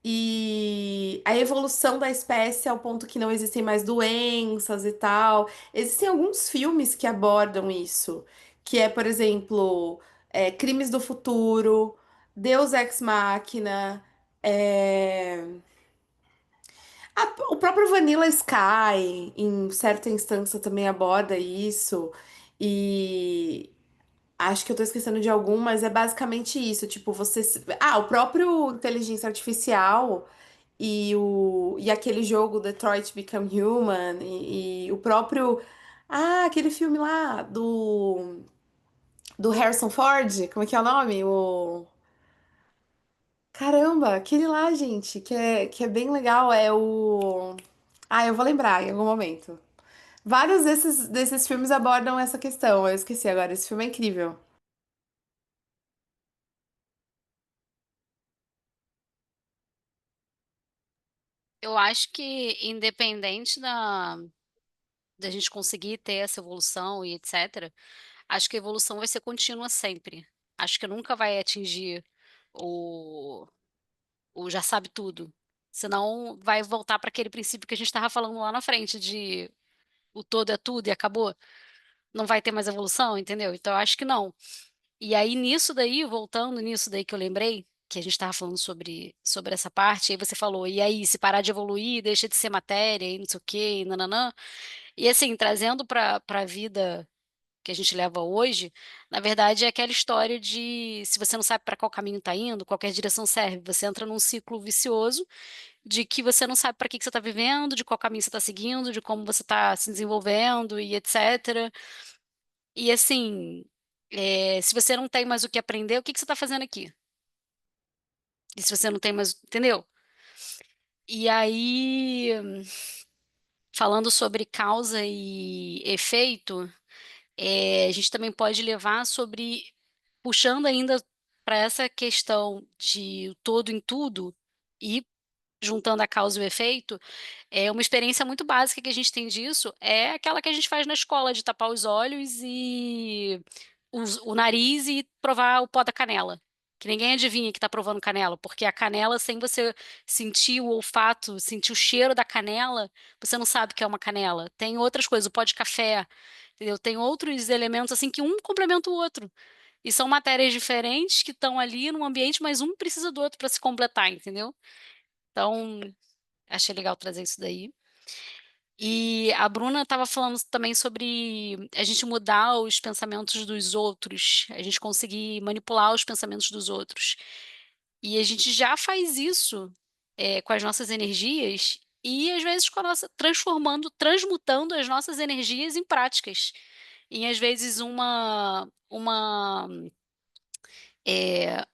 e a evolução da espécie ao ponto que não existem mais doenças e tal. Existem alguns filmes que abordam isso, que é, por exemplo, Crimes do Futuro, Deus Ex Machina, é, o próprio Vanilla Sky, em certa instância, também aborda isso. E acho que eu tô esquecendo de algum, mas é basicamente isso. Tipo, o próprio Inteligência Artificial e aquele jogo Detroit Become Human e o próprio. Ah, aquele filme lá do Harrison Ford, como é que é o nome? Caramba, aquele lá, gente, que é bem legal, é o. Ah, eu vou lembrar em algum momento. Vários desses filmes abordam essa questão. Eu esqueci agora, esse filme é incrível. Eu acho que independente da gente conseguir ter essa evolução e etc, acho que a evolução vai ser contínua sempre. Acho que nunca vai atingir o já sabe tudo, senão vai voltar para aquele princípio que a gente estava falando lá na frente de o todo é tudo e acabou, não vai ter mais evolução, entendeu? Então eu acho que não. E aí nisso daí, voltando nisso daí que eu lembrei, que a gente estava falando sobre essa parte, aí você falou, e aí, se parar de evoluir, deixa de ser matéria, e não sei o quê, e nananã. E assim, trazendo para a vida que a gente leva hoje, na verdade é aquela história de se você não sabe para qual caminho está indo, qualquer direção serve, você entra num ciclo vicioso de que você não sabe para que você está vivendo, de qual caminho você está seguindo, de como você está se desenvolvendo e etc. E assim, se você não tem mais o que aprender, o que que você está fazendo aqui? E se você não tem mais, entendeu? E aí, falando sobre causa e efeito, a gente também pode levar sobre, puxando ainda para essa questão de o todo em tudo e juntando a causa e o efeito, uma experiência muito básica que a gente tem disso é aquela que a gente faz na escola, de tapar os olhos e o nariz e provar o pó da canela. Que ninguém adivinha que está provando canela, porque a canela, sem você sentir o olfato, sentir o cheiro da canela, você não sabe que é uma canela. Tem outras coisas, o pó de café, entendeu? Tem outros elementos assim que um complementa o outro. E são matérias diferentes que estão ali no ambiente, mas um precisa do outro para se completar, entendeu? Então, achei legal trazer isso daí. E a Bruna estava falando também sobre a gente mudar os pensamentos dos outros, a gente conseguir manipular os pensamentos dos outros. E a gente já faz isso com as nossas energias e às vezes com a nossa, transformando, transmutando as nossas energias em práticas. Em às vezes uma é,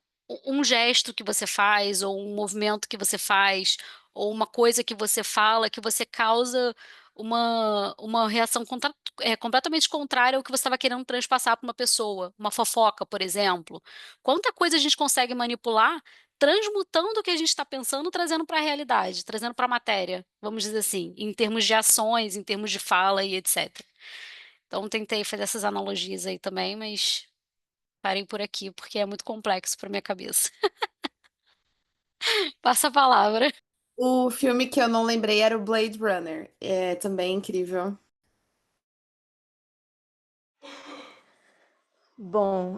um gesto que você faz, ou um movimento que você faz, ou uma coisa que você fala, que você causa uma reação completamente contrária ao que você estava querendo transpassar para uma pessoa. Uma fofoca, por exemplo. Quanta coisa a gente consegue manipular transmutando o que a gente está pensando, trazendo para a realidade, trazendo para a matéria, vamos dizer assim, em termos de ações, em termos de fala e etc. Então, tentei fazer essas analogias aí também, mas parei por aqui, porque é muito complexo para minha cabeça. Passa a palavra. O filme que eu não lembrei era o Blade Runner. É também incrível. Bom,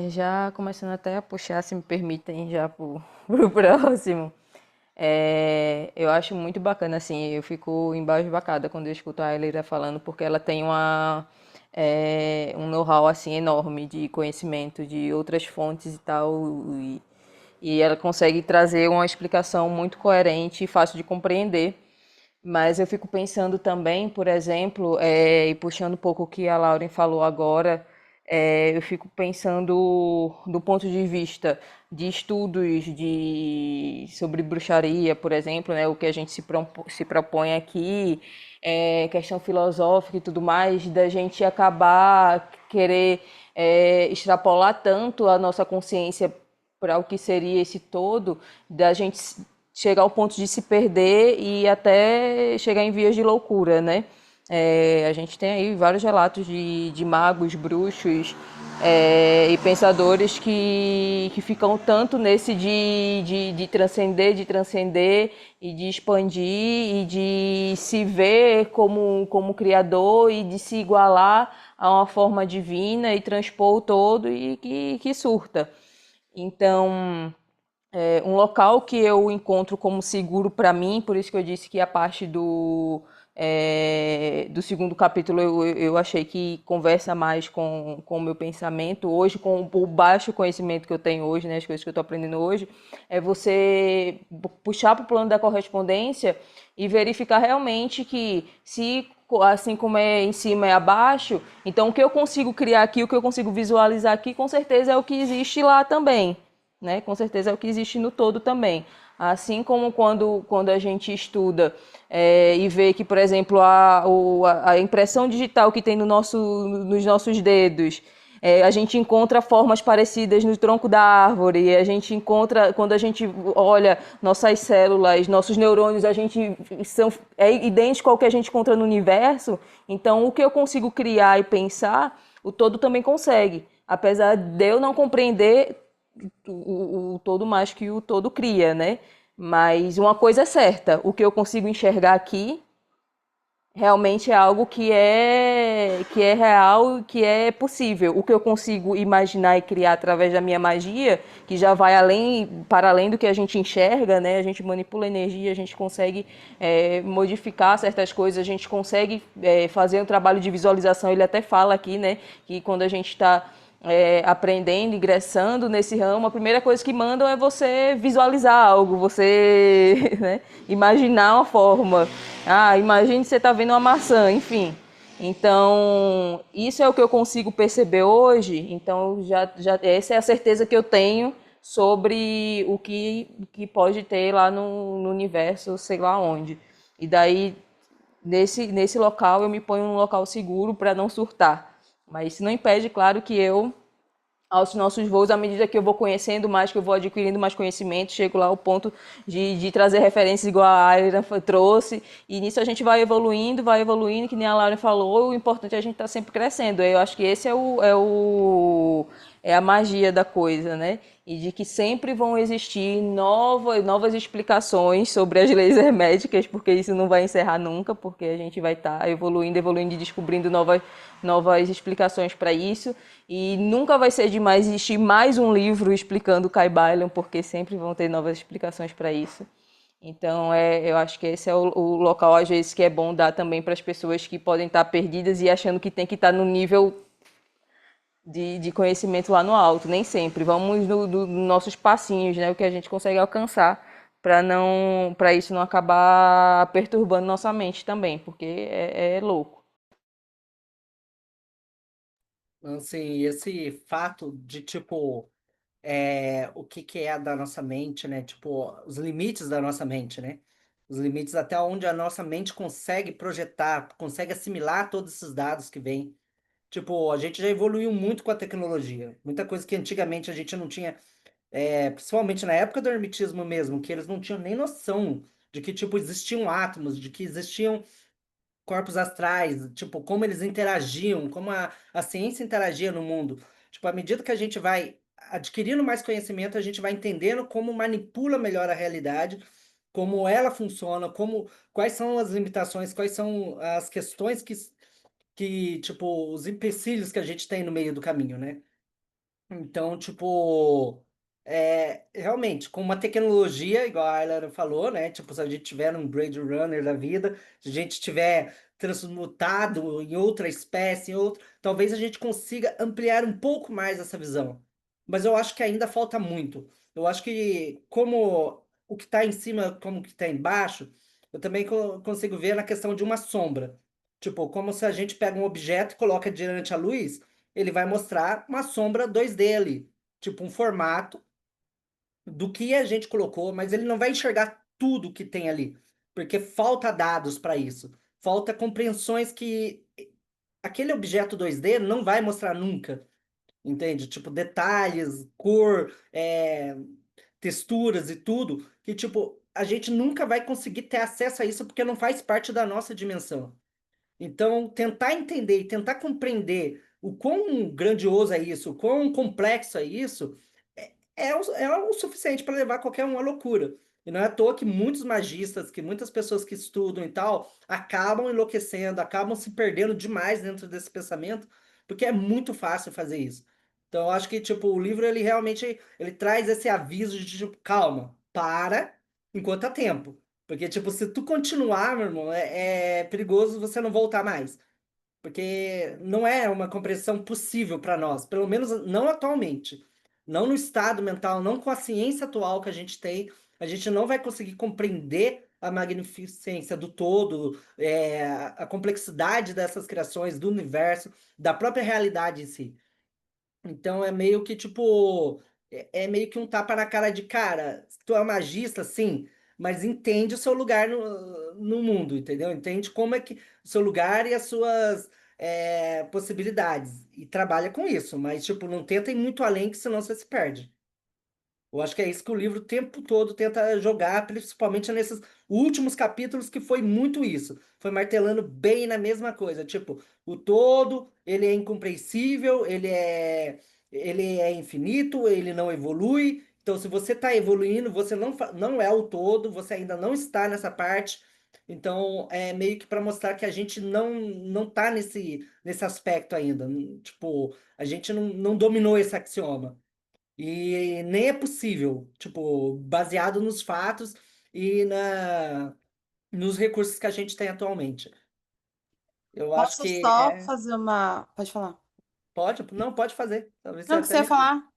já começando até a puxar, se me permitem, já pro próximo. Eu acho muito bacana, assim, eu fico embasbacada quando eu escuto a Ailira falando, porque ela tem um know-how, assim, enorme de conhecimento de outras fontes e tal, e ela consegue trazer uma explicação muito coerente e fácil de compreender. Mas eu fico pensando também, por exemplo, e puxando um pouco o que a Lauren falou agora, eu fico pensando do ponto de vista de estudos sobre bruxaria, por exemplo, né, o que a gente se propõe aqui, questão filosófica e tudo mais, da gente acabar querer extrapolar tanto a nossa consciência para o que seria esse todo, da gente chegar ao ponto de se perder e até chegar em vias de loucura, né? A gente tem aí vários relatos de magos, bruxos e pensadores que ficam tanto nesse de transcender e de expandir e de se ver como criador e de se igualar a uma forma divina e transpor o todo e que surta. Então, um local que eu encontro como seguro para mim, por isso que eu disse que a parte do segundo capítulo eu achei que conversa mais com o meu pensamento hoje, com o baixo conhecimento que eu tenho hoje, né, as coisas que eu estou aprendendo hoje, é você puxar para o plano da correspondência e verificar realmente que se assim como é em cima é abaixo, então o que eu consigo criar aqui, o que eu consigo visualizar aqui, com certeza é o que existe lá também. Né? Com certeza é o que existe no todo também. Assim como quando a gente estuda e vê que, por exemplo, a impressão digital que tem nos nossos dedos A gente encontra formas parecidas no tronco da árvore, a gente encontra, quando a gente olha nossas células, nossos neurônios, é idêntico ao que a gente encontra no universo. Então, o que eu consigo criar e pensar, o todo também consegue. Apesar de eu não compreender o todo mais que o todo cria, né? Mas uma coisa é certa, o que eu consigo enxergar aqui realmente é algo que é real, que é possível. O que eu consigo imaginar e criar através da minha magia, que já vai para além do que a gente enxerga, né? A gente manipula energia, a gente consegue modificar certas coisas, a gente consegue fazer um trabalho de visualização. Ele até fala aqui, né, que quando a gente está aprendendo, ingressando nesse ramo, a primeira coisa que mandam é você visualizar algo, você né, imaginar uma forma. Ah, imagine você está vendo uma maçã, enfim. Então, isso é o que eu consigo perceber hoje. Então, essa é a certeza que eu tenho sobre o que pode ter lá no universo, sei lá onde. E daí, nesse local, eu me ponho num local seguro para não surtar. Mas isso não impede, claro, que eu, aos nossos voos, à medida que eu vou conhecendo mais, que eu vou adquirindo mais conhecimento, chego lá ao ponto de trazer referências igual a Aira trouxe, e nisso a gente vai evoluindo, que nem a Laura falou, o importante é a gente estar sempre crescendo. Eu acho que esse é a magia da coisa, né? E de que sempre vão existir novas explicações sobre as leis herméticas, porque isso não vai encerrar nunca, porque a gente vai estar evoluindo e descobrindo novas explicações para isso. E nunca vai ser demais existir mais um livro explicando o Kybalion, porque sempre vão ter novas explicações para isso. Então, eu acho que esse é o local, às vezes, que é bom dar também para as pessoas que podem estar perdidas e achando que tem que estar no nível de conhecimento lá no alto. Nem sempre. Vamos nos nossos passinhos, né? O que a gente consegue alcançar para isso não acabar perturbando nossa mente também, porque é louco. Assim, esse fato de, tipo, o que que é da nossa mente, né? Tipo, os limites da nossa mente, né? Os limites até onde a nossa mente consegue projetar, consegue assimilar todos esses dados que vêm. Tipo, a gente já evoluiu muito com a tecnologia. Muita coisa que antigamente a gente não tinha, principalmente na época do hermetismo mesmo, que eles não tinham nem noção de que, tipo, existiam átomos, de que existiam corpos astrais, tipo, como eles interagiam, como a ciência interagia no mundo. Tipo, à medida que a gente vai adquirindo mais conhecimento, a gente vai entendendo como manipula melhor a realidade, como ela funciona, quais são as limitações, quais são as questões tipo, os empecilhos que a gente tem no meio do caminho, né? Então, tipo, realmente, com uma tecnologia, igual a Ayla falou, né? Tipo, se a gente tiver um Blade Runner da vida, se a gente tiver transmutado em outra espécie, talvez a gente consiga ampliar um pouco mais essa visão. Mas eu acho que ainda falta muito. Eu acho que como o que está em cima, como o que está embaixo, eu também consigo ver na questão de uma sombra. Tipo, como se a gente pega um objeto e coloca diante a luz, ele vai mostrar uma sombra 2D ali, tipo um formato do que a gente colocou, mas ele não vai enxergar tudo que tem ali, porque falta dados para isso, falta compreensões que aquele objeto 2D não vai mostrar nunca, entende? Tipo, detalhes, cor, texturas e tudo, que tipo, a gente nunca vai conseguir ter acesso a isso porque não faz parte da nossa dimensão. Então, tentar entender e tentar compreender o quão grandioso é isso, o quão complexo é isso, é o suficiente para levar qualquer um à loucura. E não é à toa que muitos magistas, que muitas pessoas que estudam e tal, acabam enlouquecendo, acabam se perdendo demais dentro desse pensamento, porque é muito fácil fazer isso. Então, eu acho que, tipo, o livro, ele realmente, ele traz esse aviso de, tipo, calma, para enquanto há tempo. Porque, tipo, se tu continuar, meu irmão, é perigoso você não voltar mais. Porque não é uma compreensão possível para nós, pelo menos não atualmente. Não no estado mental, não com a ciência atual que a gente tem, a gente não vai conseguir compreender a magnificência do todo, a complexidade dessas criações, do universo, da própria realidade em si. Então é meio que tipo, é meio que um tapa na cara de cara. Tu é um magista, sim, mas entende o seu lugar no mundo, entendeu? Entende como é que o seu lugar e as suas possibilidades e trabalha com isso, mas tipo, não tenta ir muito além, que senão você se perde. Eu acho que é isso que o livro o tempo todo tenta jogar, principalmente nesses últimos capítulos, que foi muito isso. Foi martelando bem na mesma coisa. Tipo, o todo, ele é incompreensível, ele é infinito, ele não evolui. Então, se você está evoluindo, você não é o todo, você ainda não está nessa parte. Então, é meio que para mostrar que a gente não tá nesse aspecto ainda. Tipo, a gente não dominou esse axioma. E nem é possível, tipo, baseado nos fatos e nos recursos que a gente tem atualmente. Eu acho Posso que só é. fazer uma. Pode falar. Pode, não, pode fazer. Talvez você Não, o que até você ia me diga. falar?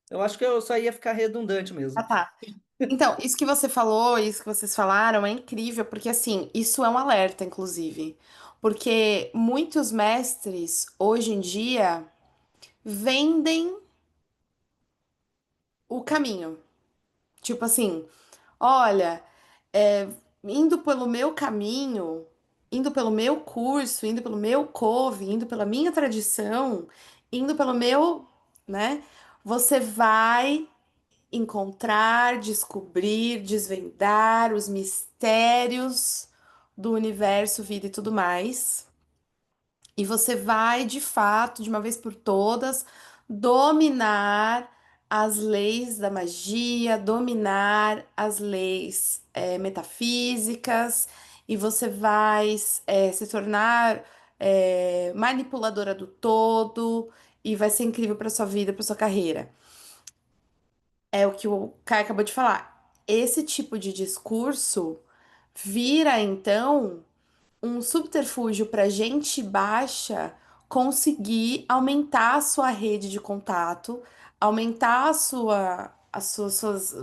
Eu acho que eu só ia ficar redundante Ah, mesmo. tá. Então, isso que você falou, isso que vocês falaram é incrível, porque assim, isso é um alerta, inclusive. Porque muitos mestres, hoje em dia, vendem o caminho. Tipo assim, olha, é, indo pelo meu caminho, indo pelo meu curso, indo pelo meu couve, indo pela minha tradição, indo pelo meu, né? Você vai encontrar, descobrir, desvendar os mistérios do universo, vida e tudo mais. E você vai, de fato, de uma vez por todas, dominar as leis da magia, dominar as leis, metafísicas, e você vai, se tornar, manipuladora do todo, e vai ser incrível para sua vida, para sua carreira. É o que o Caio acabou de falar. Esse tipo de discurso vira, então, um subterfúgio para gente baixa conseguir aumentar a sua rede de contato, aumentar o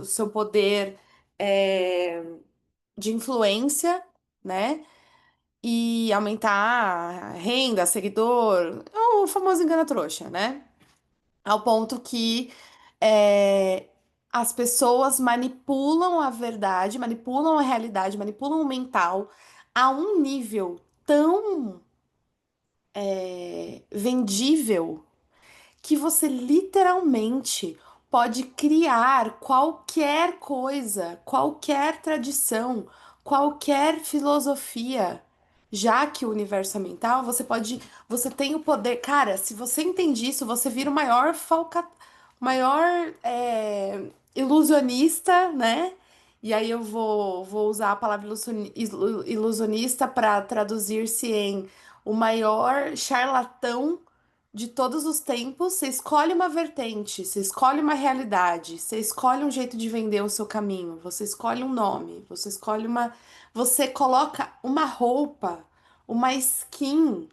seu poder, é, de influência, né? E aumentar a renda, seguidor, o famoso engana-trouxa, né? Ao ponto que, é, as pessoas manipulam a verdade, manipulam a realidade, manipulam o mental a um nível tão, vendível, que você literalmente pode criar qualquer coisa, qualquer tradição, qualquer filosofia. Já que o universo é mental, você tem o poder. Cara, se você entende isso, você vira o maior, ilusionista, né? E aí eu vou usar a palavra ilusionista para traduzir-se em o maior charlatão de todos os tempos. Você escolhe uma vertente, você escolhe uma realidade, você escolhe um jeito de vender o seu caminho, você escolhe um nome, você escolhe uma. Você coloca uma roupa, uma skin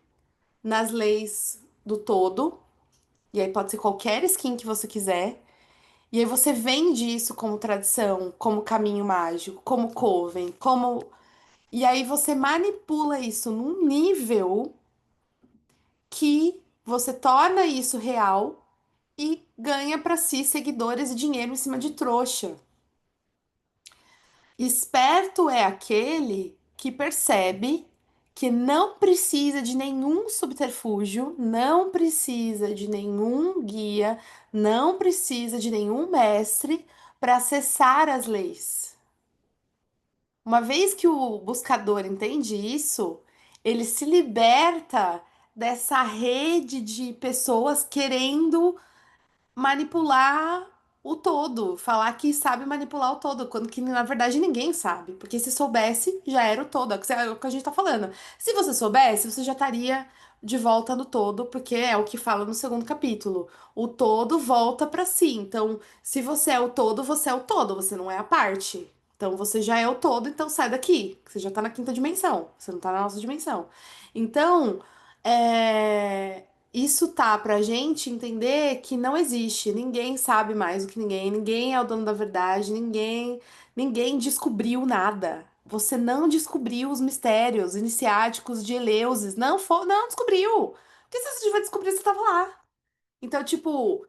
nas leis do todo, e aí pode ser qualquer skin que você quiser. E aí você vende isso como tradição, como caminho mágico, como coven, como. E aí você manipula isso num nível que você torna isso real e ganha pra si seguidores e dinheiro em cima de trouxa. Esperto é aquele que percebe que não precisa de nenhum subterfúgio, não precisa de nenhum guia, não precisa de nenhum mestre para acessar as leis. Uma vez que o buscador entende isso, ele se liberta dessa rede de pessoas querendo manipular o todo, falar que sabe manipular o todo, quando que na verdade ninguém sabe, porque se soubesse, já era o todo, é o que a gente tá falando. Se você soubesse, você já estaria de volta no todo, porque é o que fala no segundo capítulo. O todo volta pra si. Então, se você é o todo, você é o todo, você não é a parte. Então, você já é o todo, então sai daqui. Você já tá na quinta dimensão, você não tá na nossa dimensão. Então, isso tá pra gente entender que não existe, ninguém sabe mais do que ninguém, ninguém é o dono da verdade, ninguém descobriu nada. Você não descobriu os mistérios iniciáticos de Eleusis, não descobriu. Porque se você vai descobrir, você tava lá. Então, tipo,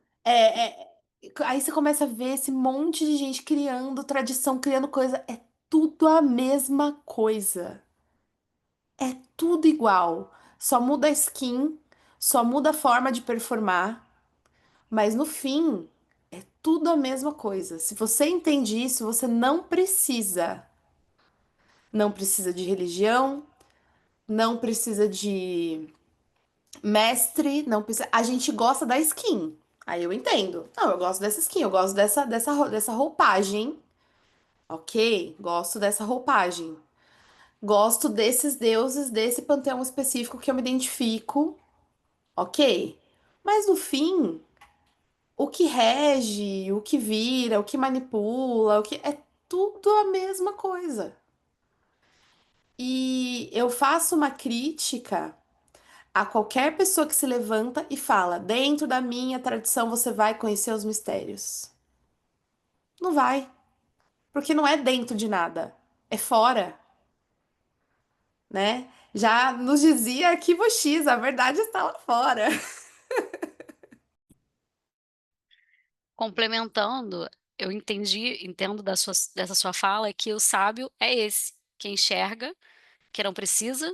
aí você começa a ver esse monte de gente criando tradição, criando coisa, é tudo a mesma coisa. É tudo igual. só muda a skin, só muda a forma de performar, mas no fim é tudo a mesma coisa. Se você entende isso, você não precisa de religião, não precisa de mestre, não precisa. A gente gosta da skin. Aí eu entendo. Não, eu gosto dessa skin, eu gosto dessa roupagem. Ok, gosto dessa roupagem. Gosto desses deuses, desse panteão específico que eu me identifico. Ok. Mas no fim, o que rege, o que vira, o que manipula, o que é tudo a mesma coisa. E eu faço uma crítica a qualquer pessoa que se levanta e fala: dentro da minha tradição você vai conhecer os mistérios. Não vai, porque não é dentro de nada, é fora, né? Já nos dizia Arquivo X, a verdade está lá fora. Complementando, entendo dessa sua fala que o sábio é esse, que enxerga, que não precisa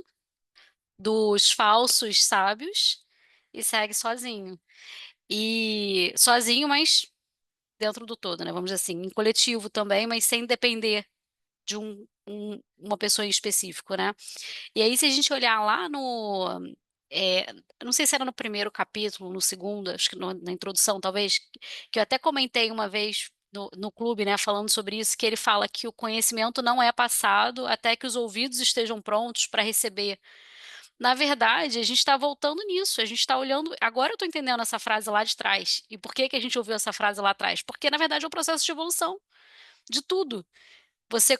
dos falsos sábios e segue sozinho. E sozinho, mas dentro do todo, né? Vamos dizer assim, em coletivo também, mas sem depender de uma pessoa em específico, né? E aí, se a gente olhar lá eu não sei se era no primeiro capítulo, no segundo, acho que na introdução, talvez, que eu até comentei uma vez no clube, né, falando sobre isso, que ele fala que o conhecimento não é passado até que os ouvidos estejam prontos para receber. Na verdade, a gente está voltando nisso, a gente está olhando. Agora eu estou entendendo essa frase lá de trás. E por que que a gente ouviu essa frase lá atrás? Porque, na verdade, é um processo de evolução de tudo. Você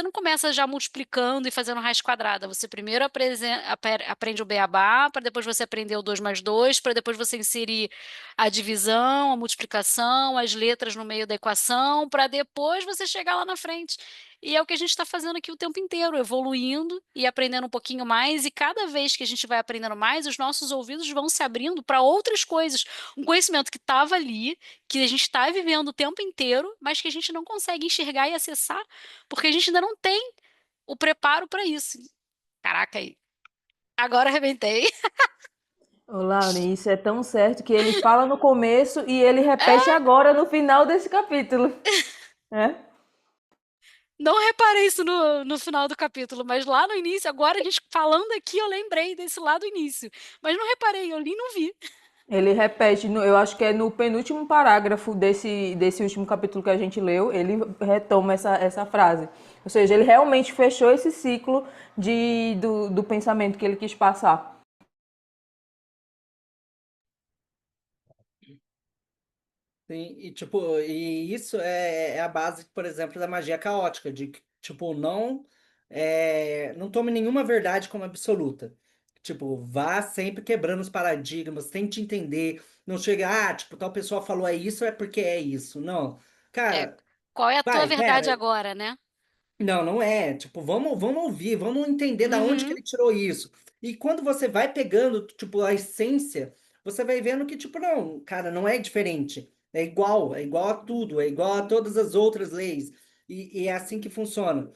não começa já multiplicando e fazendo raiz quadrada. Você primeiro aprende o beabá, para depois você aprender o 2 mais 2, para depois você inserir a divisão, a multiplicação, as letras no meio da equação, para depois você chegar lá na frente. E é o que a gente está fazendo aqui o tempo inteiro, evoluindo e aprendendo um pouquinho mais, e cada vez que a gente vai aprendendo mais, os nossos ouvidos vão se abrindo para outras coisas. Um conhecimento que estava ali, que a gente está vivendo o tempo inteiro, mas que a gente não consegue enxergar e acessar, porque a gente ainda não tem o preparo para isso. Caraca, aí. Agora arrebentei. Ô, Lauren, isso é tão certo que ele fala no começo e ele repete agora no final desse capítulo, né? Não reparei isso no final do capítulo, mas lá no início, agora a gente falando aqui, eu lembrei desse lá do início. Mas não reparei, eu li e não vi. Ele repete, eu acho que é no penúltimo parágrafo desse último capítulo que a gente leu, ele retoma essa frase. Ou seja, ele realmente fechou esse ciclo do pensamento que ele quis passar. Sim, e tipo, e isso é a base, por exemplo, da magia caótica, de que, tipo, não tome nenhuma verdade como absoluta. Tipo, vá sempre quebrando os paradigmas, tente entender, não chega, tipo, tal pessoa falou é isso, é porque é isso. Não. É, Cara, qual é a tua vai, verdade pera. agora, né? Não, não é. Tipo, vamos ouvir, vamos entender da onde que Uhum. ele tirou isso. E quando você vai pegando, tipo, a essência, você vai vendo que, tipo, não, cara, não é diferente. É igual a tudo, é igual a todas as outras leis. E é assim que funciona.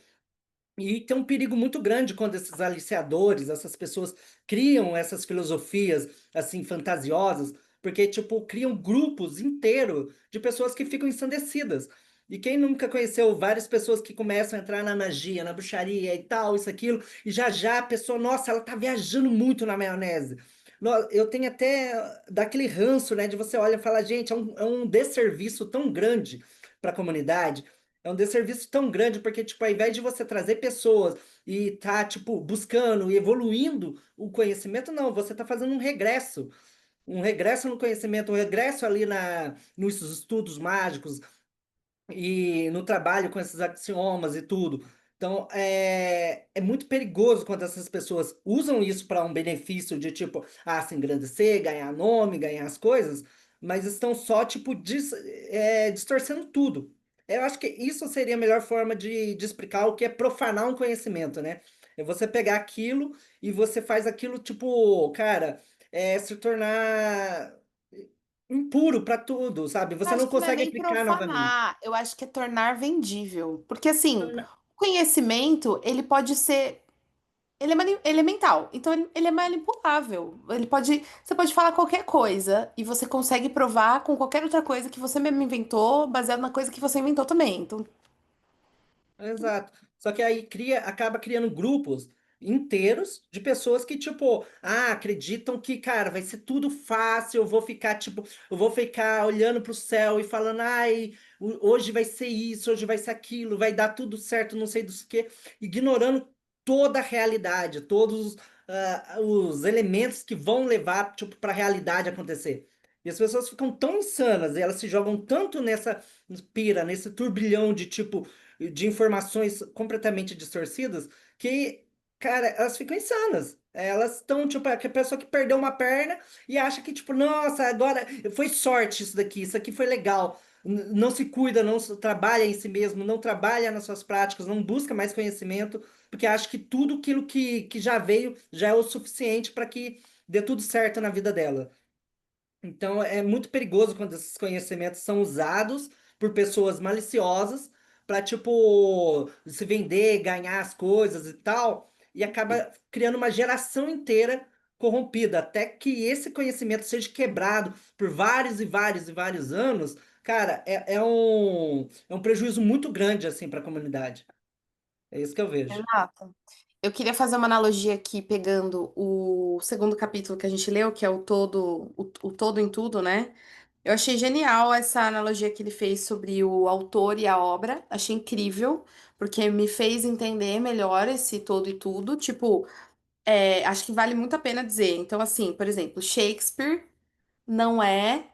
E tem um perigo muito grande quando esses aliciadores, essas pessoas criam essas filosofias assim fantasiosas, porque tipo criam grupos inteiros de pessoas que ficam ensandecidas. E quem nunca conheceu várias pessoas que começam a entrar na magia, na bruxaria e tal, isso, aquilo, e já a pessoa, nossa, ela tá viajando muito na maionese. Eu tenho até daquele ranço, né, de você olha e fala, gente, é um desserviço tão grande para a comunidade. É um desserviço tão grande, porque, tipo, ao invés de você trazer pessoas e tá, tipo, buscando e evoluindo o conhecimento, não, você tá fazendo um regresso no conhecimento, um regresso ali nos estudos mágicos, e no trabalho com esses axiomas e tudo. Então, é muito perigoso quando essas pessoas usam isso para um benefício de tipo, se engrandecer, ganhar nome, ganhar as coisas, mas estão só, tipo, distorcendo tudo. Eu acho que isso seria a melhor forma de explicar o que é profanar um conhecimento, né? É você pegar aquilo e você faz aquilo, tipo, cara, se tornar impuro para tudo, sabe? Eu Você não acho que não é consegue nem aplicar novamente. profanar, eu acho que é tornar vendível. Porque assim, o conhecimento, ele pode ser. ele é mental, então ele é manipulável. Você pode falar qualquer coisa e você consegue provar com qualquer outra coisa que você mesmo inventou, baseado na coisa que você inventou também. Então, Exato. Só que aí acaba criando grupos inteiros de pessoas que, tipo, acreditam que, cara, vai ser tudo fácil, eu vou ficar olhando pro céu e falando, hoje vai ser isso, hoje vai ser aquilo, vai dar tudo certo, não sei dos que, ignorando toda a realidade, todos os elementos que vão levar, tipo, para a realidade acontecer. E as pessoas ficam tão insanas, e elas se jogam tanto nessa pira, nesse turbilhão de tipo de informações completamente distorcidas que, cara, elas ficam insanas. Elas estão, tipo, a pessoa que perdeu uma perna e acha que, tipo, nossa, agora foi sorte isso aqui foi legal. Não se cuida, não trabalha em si mesmo, não trabalha nas suas práticas, não busca mais conhecimento, porque acha que tudo aquilo que já veio já é o suficiente para que dê tudo certo na vida dela. Então é muito perigoso quando esses conhecimentos são usados por pessoas maliciosas para, tipo, se vender, ganhar as coisas e tal, e acaba criando uma geração inteira corrompida, até que esse conhecimento seja quebrado por vários e vários e vários anos, cara, é um prejuízo muito grande, assim, para a comunidade. É isso que eu vejo. exato. Eu queria fazer uma analogia aqui, pegando o segundo capítulo que a gente leu, que é o todo em tudo, né? Eu achei genial essa analogia que ele fez sobre o autor e a obra. Achei incrível, porque me fez entender melhor esse todo e tudo. Tipo, acho que vale muito a pena dizer. Então, assim, por exemplo, Shakespeare não é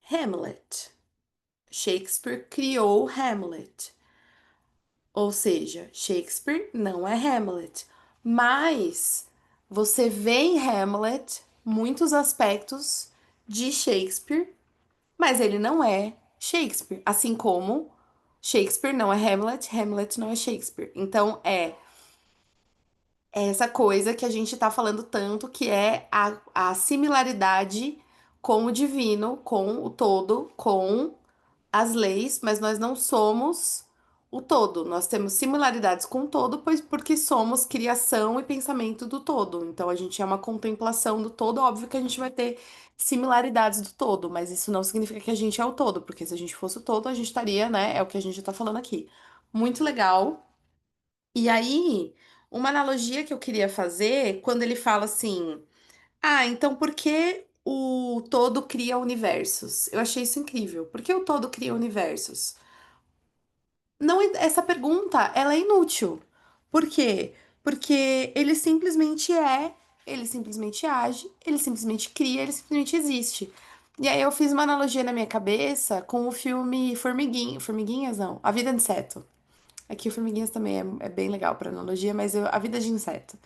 Hamlet. Shakespeare criou Hamlet. Ou seja, Shakespeare não é Hamlet. Mas você vê em Hamlet muitos aspectos de Shakespeare, mas ele não é Shakespeare. Assim como Shakespeare não é Hamlet, Hamlet não é Shakespeare. Então é essa coisa que a gente tá falando tanto, que é a similaridade com o divino, com o todo, com as leis, mas nós não somos o todo. Nós temos similaridades com o todo, pois porque somos criação e pensamento do todo. Então a gente é uma contemplação do todo, óbvio que a gente vai ter similaridades do todo, mas isso não significa que a gente é o todo, porque se a gente fosse o todo, a gente estaria, né? É o que a gente tá falando aqui. Muito legal. E aí, uma analogia que eu queria fazer, quando ele fala assim. Então por que o todo cria universos? Eu achei isso incrível. Por que o todo cria universos? Não, essa pergunta, ela é inútil. Por quê? Porque ele simplesmente age, ele simplesmente cria, ele simplesmente existe. E aí eu fiz uma analogia na minha cabeça com o filme Formiguinhas não, A Vida de Inseto. Aqui o Formiguinhas também é bem legal para analogia, mas A Vida de Inseto.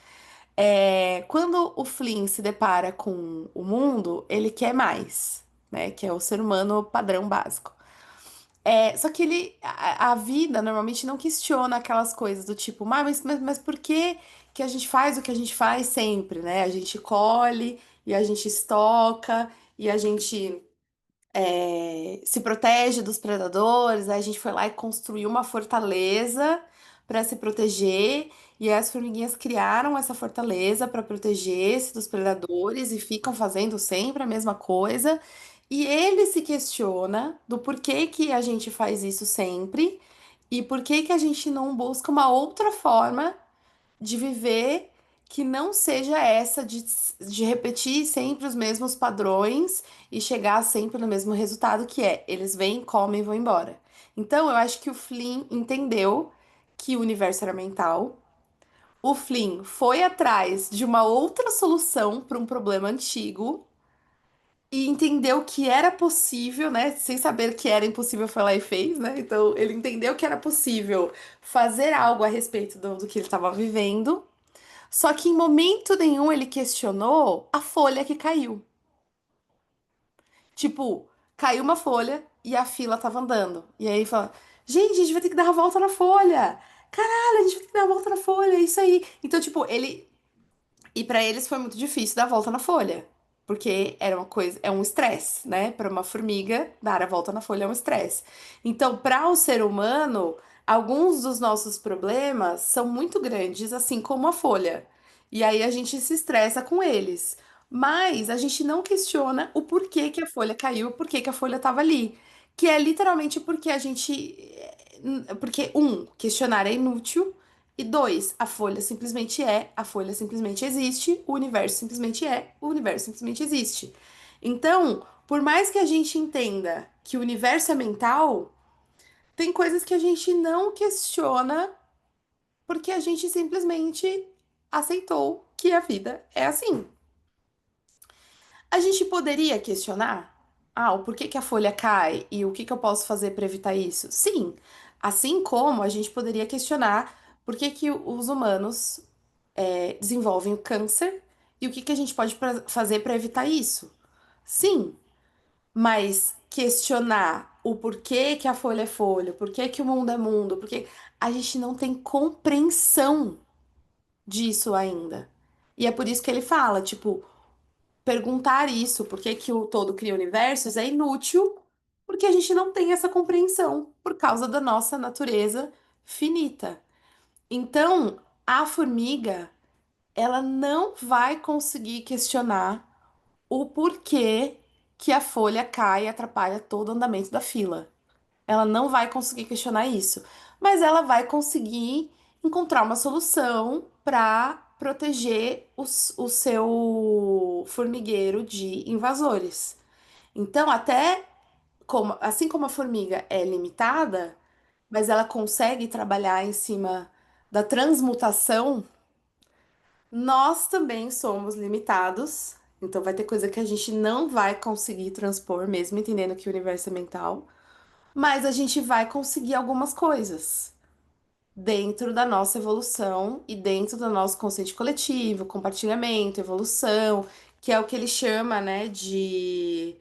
Quando o Flynn se depara com o mundo, ele quer mais, né? Que é o ser humano padrão básico. Só que a vida normalmente não questiona aquelas coisas do tipo, mas por que que a gente faz o que a gente faz sempre, né? A gente colhe e a gente estoca e a gente se protege dos predadores. Aí a gente foi lá e construiu uma fortaleza para se proteger. E aí as formiguinhas criaram essa fortaleza para proteger-se dos predadores e ficam fazendo sempre a mesma coisa. E ele se questiona do porquê que a gente faz isso sempre e por que que a gente não busca uma outra forma de viver que não seja essa de repetir sempre os mesmos padrões e chegar sempre no mesmo resultado, que é eles vêm, comem e vão embora. Então, eu acho que o Flynn entendeu que o universo era mental. O Flynn foi atrás de uma outra solução para um problema antigo e entendeu que era possível, né? Sem saber que era impossível, foi lá e fez, né? Então, ele entendeu que era possível fazer algo a respeito do que ele estava vivendo. Só que em momento nenhum ele questionou a folha que caiu. Tipo, caiu uma folha e a fila tava andando. E aí ele fala: gente, a gente vai ter que dar a volta na folha. Caralho, a gente vai ter que dar a volta na folha, é isso aí. Então, tipo, ele. E pra eles foi muito difícil dar a volta na folha. Porque era uma coisa, é um estresse, né? Para uma formiga, dar a volta na folha é um estresse. Então, para o ser humano, alguns dos nossos problemas são muito grandes, assim como a folha. E aí a gente se estressa com eles. Mas a gente não questiona o porquê que a folha caiu, o porquê que a folha estava ali. Que é literalmente porque a gente. Porque, um, questionar é inútil. E dois, a folha simplesmente é, a folha simplesmente existe, o universo simplesmente é, o universo simplesmente existe. Então, por mais que a gente entenda que o universo é mental, tem coisas que a gente não questiona porque a gente simplesmente aceitou que a vida é assim. A gente poderia questionar, o porquê que a folha cai e o que que eu posso fazer para evitar isso? Sim, assim como a gente poderia questionar por que que os humanos desenvolvem o câncer e o que que a gente pode fazer para evitar isso? Sim, mas questionar o porquê que a folha é folha, o porquê que o mundo é mundo, porque a gente não tem compreensão disso ainda. E é por isso que ele fala, tipo, perguntar isso, por que que o todo cria universos, é inútil, porque a gente não tem essa compreensão por causa da nossa natureza finita. Então, a formiga, ela não vai conseguir questionar o porquê que a folha cai e atrapalha todo o andamento da fila. Ela não vai conseguir questionar isso, mas ela vai conseguir encontrar uma solução para proteger o seu formigueiro de invasores. Então, até como, assim como a formiga é limitada, mas ela consegue trabalhar em cima da transmutação, nós também somos limitados. Então, vai ter coisa que a gente não vai conseguir transpor, mesmo entendendo que o universo é mental. Mas a gente vai conseguir algumas coisas dentro da nossa evolução e dentro do nosso consciente coletivo, compartilhamento, evolução, que é o que ele chama, né, de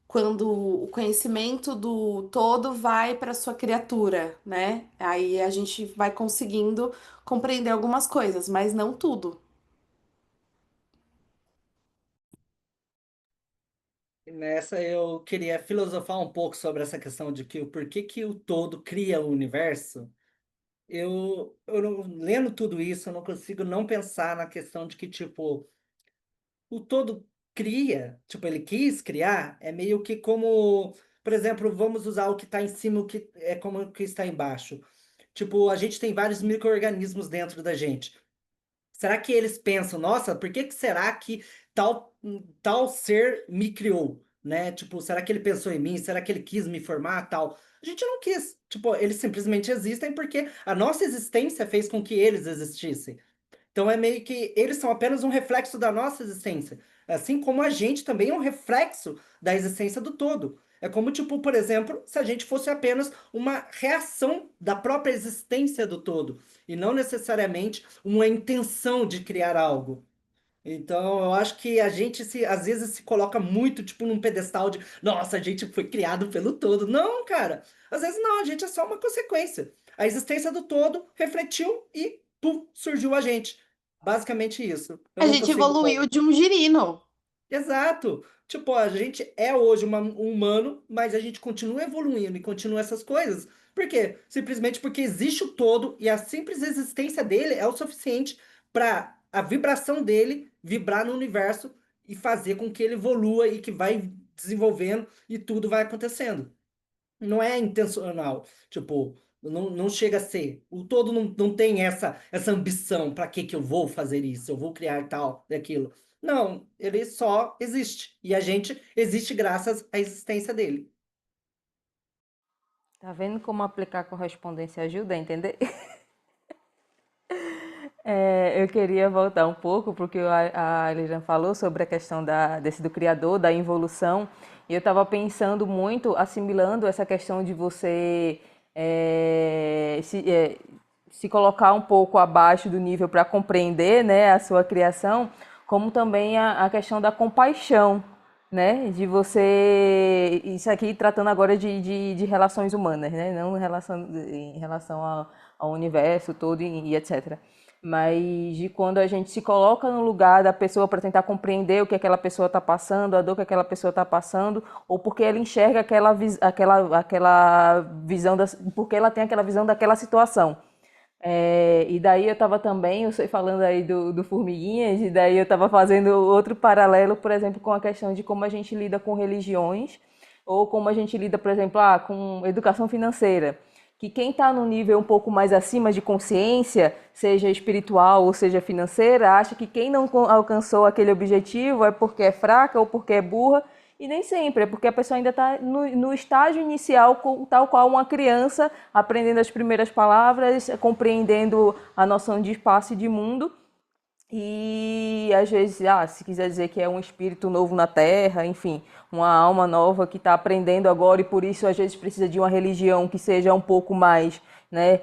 quando o conhecimento do todo vai para sua criatura, né? Aí a gente vai conseguindo compreender algumas coisas, mas não tudo. Nessa eu queria filosofar um pouco sobre essa questão de que o porquê que o todo cria o universo. Lendo tudo isso, eu não consigo não pensar na questão de que, tipo, o todo cria, tipo, ele quis criar, é meio que como, por exemplo, vamos usar o que está em cima, o que é como o que está embaixo. Tipo, a gente tem vários micro-organismos dentro da gente. Será que eles pensam, nossa, por que que será que tal ser me criou, né? Tipo, será que ele pensou em mim? Será que ele quis me formar, tal? A gente não quis. Tipo, eles simplesmente existem porque a nossa existência fez com que eles existissem. Então é meio que eles são apenas um reflexo da nossa existência, assim como a gente também é um reflexo da existência do todo. É como, tipo, por exemplo, se a gente fosse apenas uma reação da própria existência do todo, e não necessariamente uma intenção de criar algo. Então, eu acho que a gente às vezes se coloca muito, tipo, num pedestal de, nossa, a gente foi criado pelo todo. Não, cara. Às vezes não, a gente é só uma consequência. A existência do todo refletiu e, pum, surgiu a gente. Basicamente isso. Eu A não gente consigo. evoluiu de um girino. Exato. Tipo, a gente é hoje um humano, mas a gente continua evoluindo e continua essas coisas. Por quê? Simplesmente porque existe o todo e a simples existência dele é o suficiente para a vibração dele vibrar no universo e fazer com que ele evolua e que vai desenvolvendo e tudo vai acontecendo. Não é intencional. Tipo, não chega a ser. O todo não tem essa ambição. Para que que eu vou fazer isso? Eu vou criar tal, daquilo. Não, ele só existe. E a gente existe graças à existência dele. Tá vendo como aplicar correspondência ajuda a entender? Eu queria voltar um pouco, porque a Elijan falou sobre a questão desse do criador, da involução, e eu estava pensando muito, assimilando essa questão de você se colocar um pouco abaixo do nível para compreender, né, a sua criação, como também a questão da compaixão, né, de você, isso aqui tratando agora de relações humanas, né, não em relação ao universo todo e etc. Mas de quando a gente se coloca no lugar da pessoa para tentar compreender o que aquela pessoa está passando, a dor que aquela pessoa está passando, ou porque ela enxerga aquela visão, porque ela tem aquela visão daquela situação. E daí eu estava também, eu sei, falando aí do Formiguinhas, e daí eu estava fazendo outro paralelo, por exemplo, com a questão de como a gente lida com religiões, ou como a gente lida, por exemplo, com educação financeira. Que quem está no nível um pouco mais acima de consciência, seja espiritual ou seja financeira, acha que quem não alcançou aquele objetivo é porque é fraca ou porque é burra, e nem sempre, é porque a pessoa ainda está no estágio inicial, tal qual uma criança, aprendendo as primeiras palavras, compreendendo a noção de espaço e de mundo. E às vezes, se quiser dizer que é um espírito novo na Terra, enfim, uma alma nova que está aprendendo agora e por isso às vezes precisa de uma religião que seja um pouco mais, né,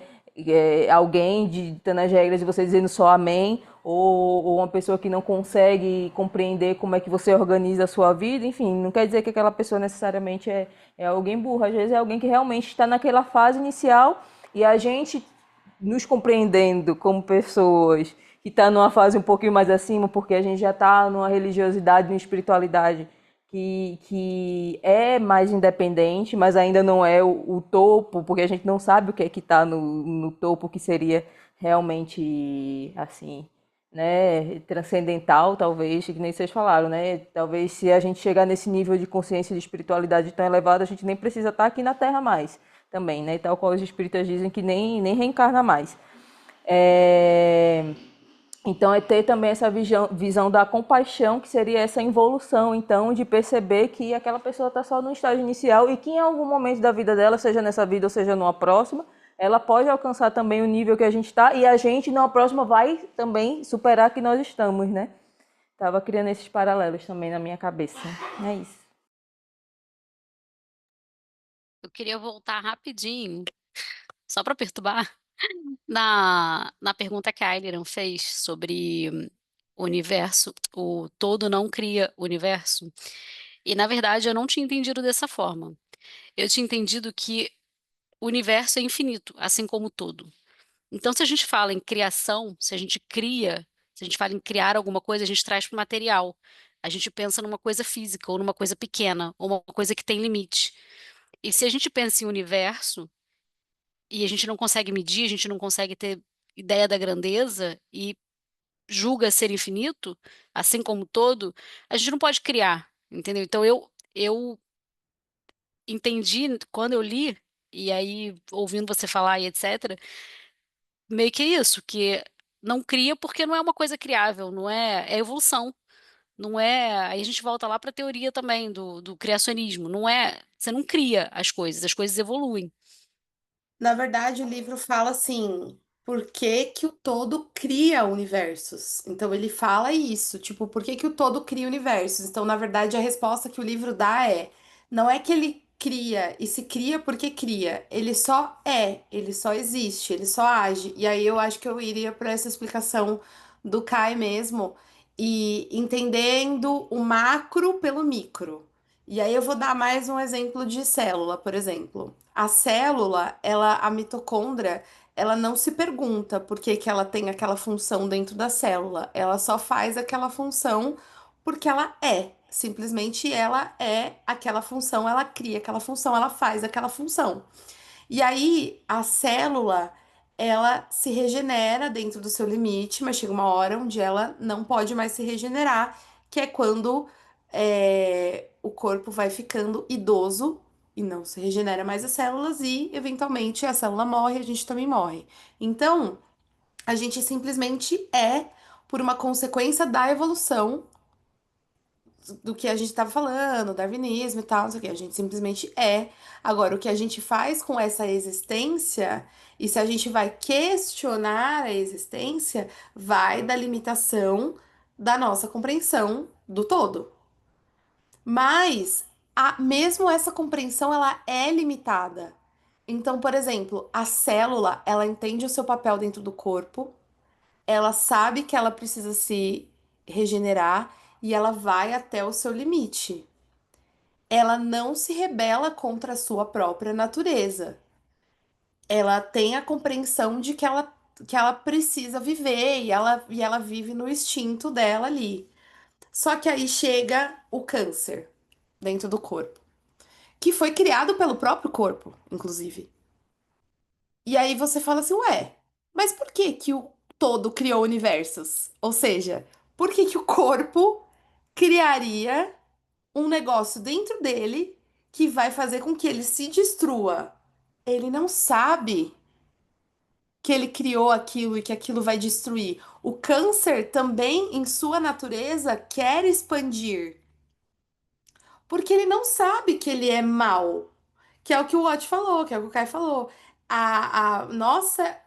alguém ditando as regras e você dizendo só amém, ou uma pessoa que não consegue compreender como é que você organiza a sua vida, enfim, não quer dizer que aquela pessoa necessariamente é alguém burro, às vezes é alguém que realmente está naquela fase inicial e a gente nos compreendendo como pessoas que está numa fase um pouquinho mais acima, porque a gente já está numa religiosidade, numa espiritualidade que é mais independente, mas ainda não é o topo, porque a gente não sabe o que é que está no topo, que seria realmente, assim, né, transcendental, talvez, que nem vocês falaram, né? Talvez se a gente chegar nesse nível de consciência e de espiritualidade tão elevado, a gente nem precisa estar aqui na Terra mais, também, né? Tal qual os espíritas dizem que nem reencarna mais. É... Então, é ter também essa visão da compaixão, que seria essa involução, então, de perceber que aquela pessoa está só no estágio inicial e que em algum momento da vida dela, seja nessa vida ou seja numa próxima, ela pode alcançar também o nível que a gente está e a gente, numa próxima, vai também superar que nós estamos, né? Tava criando esses paralelos também na minha cabeça. É isso. Eu queria voltar rapidinho, só para perturbar, na pergunta que a Ailiran fez sobre o universo, o todo não cria o universo. E, na verdade, eu não tinha entendido dessa forma. Eu tinha entendido que o universo é infinito, assim como o todo. Então, se a gente fala em criação, se a gente cria, se a gente fala em criar alguma coisa, a gente traz para o material. A gente pensa numa coisa física, ou numa coisa pequena, ou uma coisa que tem limite. E se a gente pensa em universo, e a gente não consegue medir, a gente não consegue ter ideia da grandeza, e julga ser infinito, assim como o todo, a gente não pode criar, entendeu? Então, eu entendi quando eu li, e aí, ouvindo você falar e etc., meio que isso, que não cria porque não é uma coisa criável, não é, é evolução, não é, aí a gente volta lá para a teoria também do criacionismo, não é, você não cria as coisas evoluem. Na verdade, o livro fala assim, por que que o todo cria universos? Então ele fala isso, tipo, por que que o todo cria universos? Então, na verdade, a resposta que o livro dá é, não é que ele cria e se cria porque cria, ele só é, ele só existe, ele só age. E aí eu acho que eu iria para essa explicação do Kai mesmo e entendendo o macro pelo micro. E aí eu vou dar mais um exemplo de célula, por exemplo. A célula, a mitocôndria, ela não se pergunta por que que ela tem aquela função dentro da célula. Ela só faz aquela função porque ela é. Simplesmente ela é aquela função, ela cria aquela função, ela faz aquela função. E aí, a célula, ela se regenera dentro do seu limite, mas chega uma hora onde ela não pode mais se regenerar, que é quando o corpo vai ficando idoso e não se regenera mais as células e, eventualmente, a célula morre, a gente também morre. Então, a gente simplesmente é por uma consequência da evolução do que a gente estava falando, darwinismo e tal, não sei o que, a gente simplesmente é. Agora, o que a gente faz com essa existência, e se a gente vai questionar a existência, vai da limitação da nossa compreensão do todo. Mas, mesmo essa compreensão, ela é limitada. Então, por exemplo, a célula, ela entende o seu papel dentro do corpo, ela sabe que ela precisa se regenerar e ela vai até o seu limite. Ela não se rebela contra a sua própria natureza. Ela tem a compreensão de que ela precisa viver e ela vive no instinto dela ali. Só que aí chega o câncer dentro do corpo, que foi criado pelo próprio corpo, inclusive. E aí você fala assim, ué. Mas por que que o todo criou universos? Ou seja, por que que o corpo criaria um negócio dentro dele que vai fazer com que ele se destrua? Ele não sabe que ele criou aquilo e que aquilo vai destruir. O câncer também, em sua natureza, quer expandir, porque ele não sabe que ele é mal, que é o que o Watch falou, que é o que o Kai falou. A nossa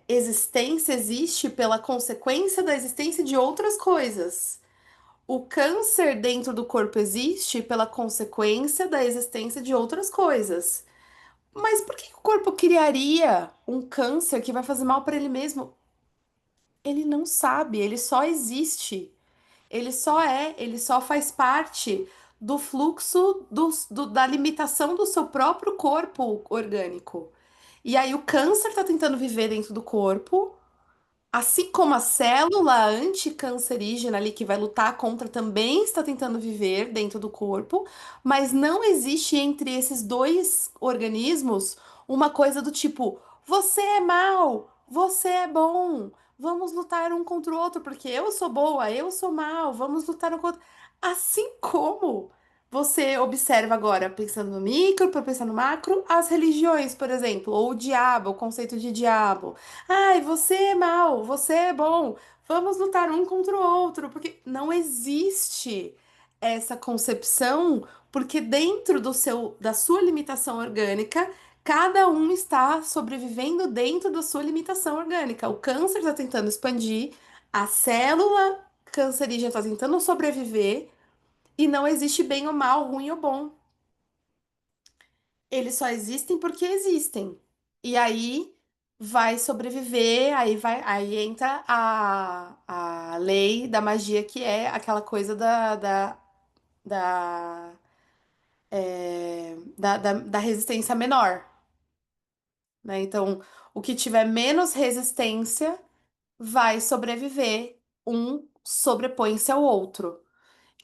existência existe pela consequência da existência de outras coisas. O câncer dentro do corpo existe pela consequência da existência de outras coisas. Mas por que que o corpo criaria um câncer que vai fazer mal para ele mesmo? Ele não sabe, ele só existe. Ele só faz parte do fluxo da limitação do seu próprio corpo orgânico. E aí o câncer tá tentando viver dentro do corpo, assim como a célula anticancerígena ali que vai lutar contra também está tentando viver dentro do corpo, mas não existe entre esses dois organismos uma coisa do tipo, você é mal, você é bom, vamos lutar um contra o outro, porque eu sou boa, eu sou mal, vamos lutar um contra. Assim como você observa agora, pensando no micro, para pensar no macro, as religiões, por exemplo, ou o diabo, o conceito de diabo. Ai, você é mal, você é bom. Vamos lutar um contra o outro, porque não existe essa concepção, porque dentro da sua limitação orgânica, cada um está sobrevivendo dentro da sua limitação orgânica. O câncer está tentando expandir, a célula cancerígena está tentando sobreviver, e não existe bem ou mal, ruim ou bom. Eles só existem porque existem. E aí vai sobreviver, aí entra a lei da magia, que é aquela coisa da, da resistência menor, né? Então, o que tiver menos resistência vai sobreviver, um sobrepõe-se ao outro.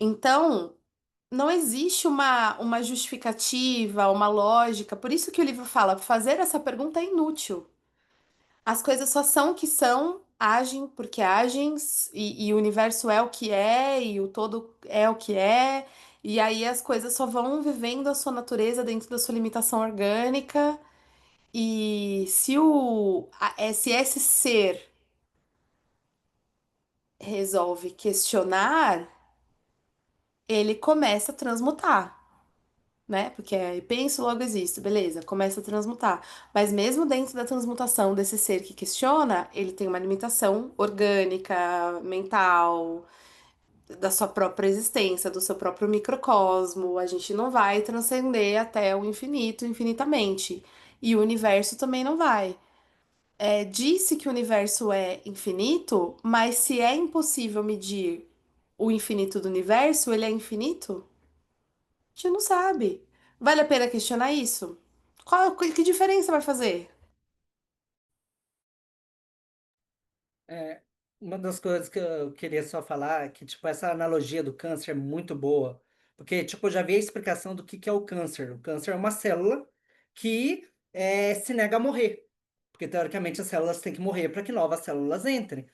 Então, não existe uma justificativa, uma lógica. Por isso que o livro fala, fazer essa pergunta é inútil. As coisas só são o que são, agem porque agem, e o universo é o que é, e o todo é o que é, e aí as coisas só vão vivendo a sua natureza dentro da sua limitação orgânica. E se esse ser resolve questionar, ele começa a transmutar. Né? Porque é penso, logo existo, beleza, começa a transmutar. Mas mesmo dentro da transmutação desse ser que questiona, ele tem uma limitação orgânica, mental, da sua própria existência, do seu próprio microcosmo. A gente não vai transcender até o infinito, infinitamente. E o universo também não vai. Disse que o universo é infinito, mas se é impossível medir o infinito do universo, ele é infinito? A gente não sabe. Vale a pena questionar isso? Que diferença vai fazer? É, uma das coisas que eu queria só falar é que, tipo, essa analogia do câncer é muito boa, porque, tipo, eu já vi a explicação do que é o câncer. O câncer é uma célula que se nega a morrer, porque, teoricamente, as células têm que morrer para que novas células entrem.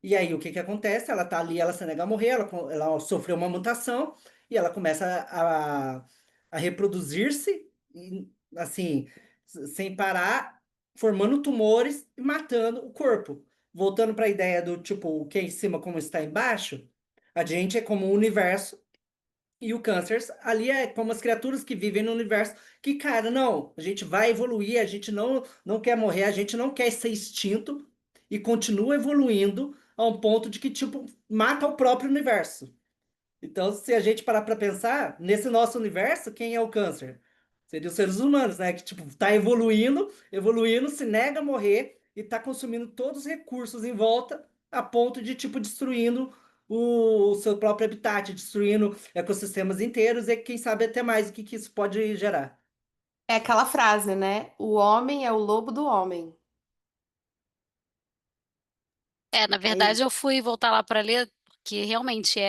E aí, o que que acontece? Ela tá ali, ela se nega a morrer, ela sofreu uma mutação e ela começa a reproduzir-se, assim, sem parar, formando tumores e matando o corpo. Voltando para a ideia do tipo, o que é em cima, como está embaixo, a gente é como o universo e o câncer ali é como as criaturas que vivem no universo, que, cara, não, a gente vai evoluir, a gente não quer morrer, a gente não quer ser extinto e continua evoluindo a um ponto de que, tipo, mata o próprio universo. Então, se a gente parar para pensar, nesse nosso universo, quem é o câncer? Seriam os seres humanos, né? Que, tipo, tá evoluindo, evoluindo, se nega a morrer e tá consumindo todos os recursos em volta, a ponto de, tipo, destruindo o seu próprio habitat, destruindo ecossistemas inteiros e quem sabe até mais o que que isso pode gerar. É aquela frase, né? O homem é o lobo do homem. Na É verdade, isso. eu fui voltar lá para ler, porque realmente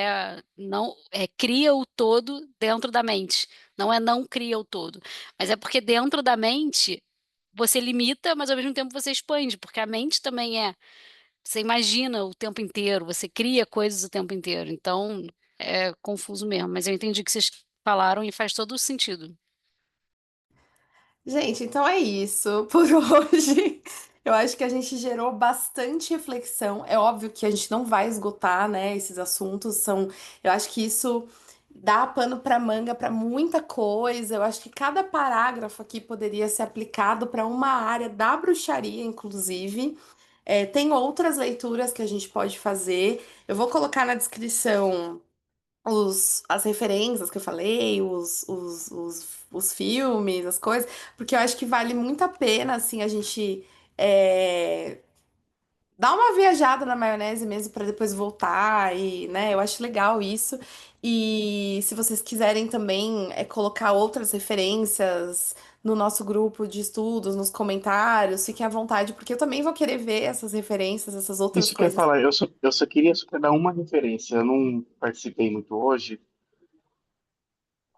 não cria o todo dentro da mente. Não cria o todo, mas é porque dentro da mente você limita, mas ao mesmo tempo você expande, porque a mente também é. Você imagina o tempo inteiro, você cria coisas o tempo inteiro. Então, é confuso mesmo, mas eu entendi o que vocês falaram e faz todo o sentido. Gente, então é isso por hoje. Eu acho que a gente gerou bastante reflexão. É óbvio que a gente não vai esgotar, né, esses assuntos. Eu acho que isso dá pano para manga para muita coisa. Eu acho que cada parágrafo aqui poderia ser aplicado para uma área da bruxaria, inclusive. Tem outras leituras que a gente pode fazer. Eu vou colocar na descrição as referências que eu falei, os filmes, as coisas, porque eu acho que vale muito a pena, assim, a gente é, dar uma viajada na maionese mesmo para depois voltar e, né, eu acho legal isso. E se vocês quiserem também colocar outras referências no nosso grupo de estudos, nos comentários, fiquem à vontade, porque eu também vou querer ver essas referências, essas outras Isso que eu ia coisas. falar, eu só queria só dar uma referência. Eu não participei muito hoje,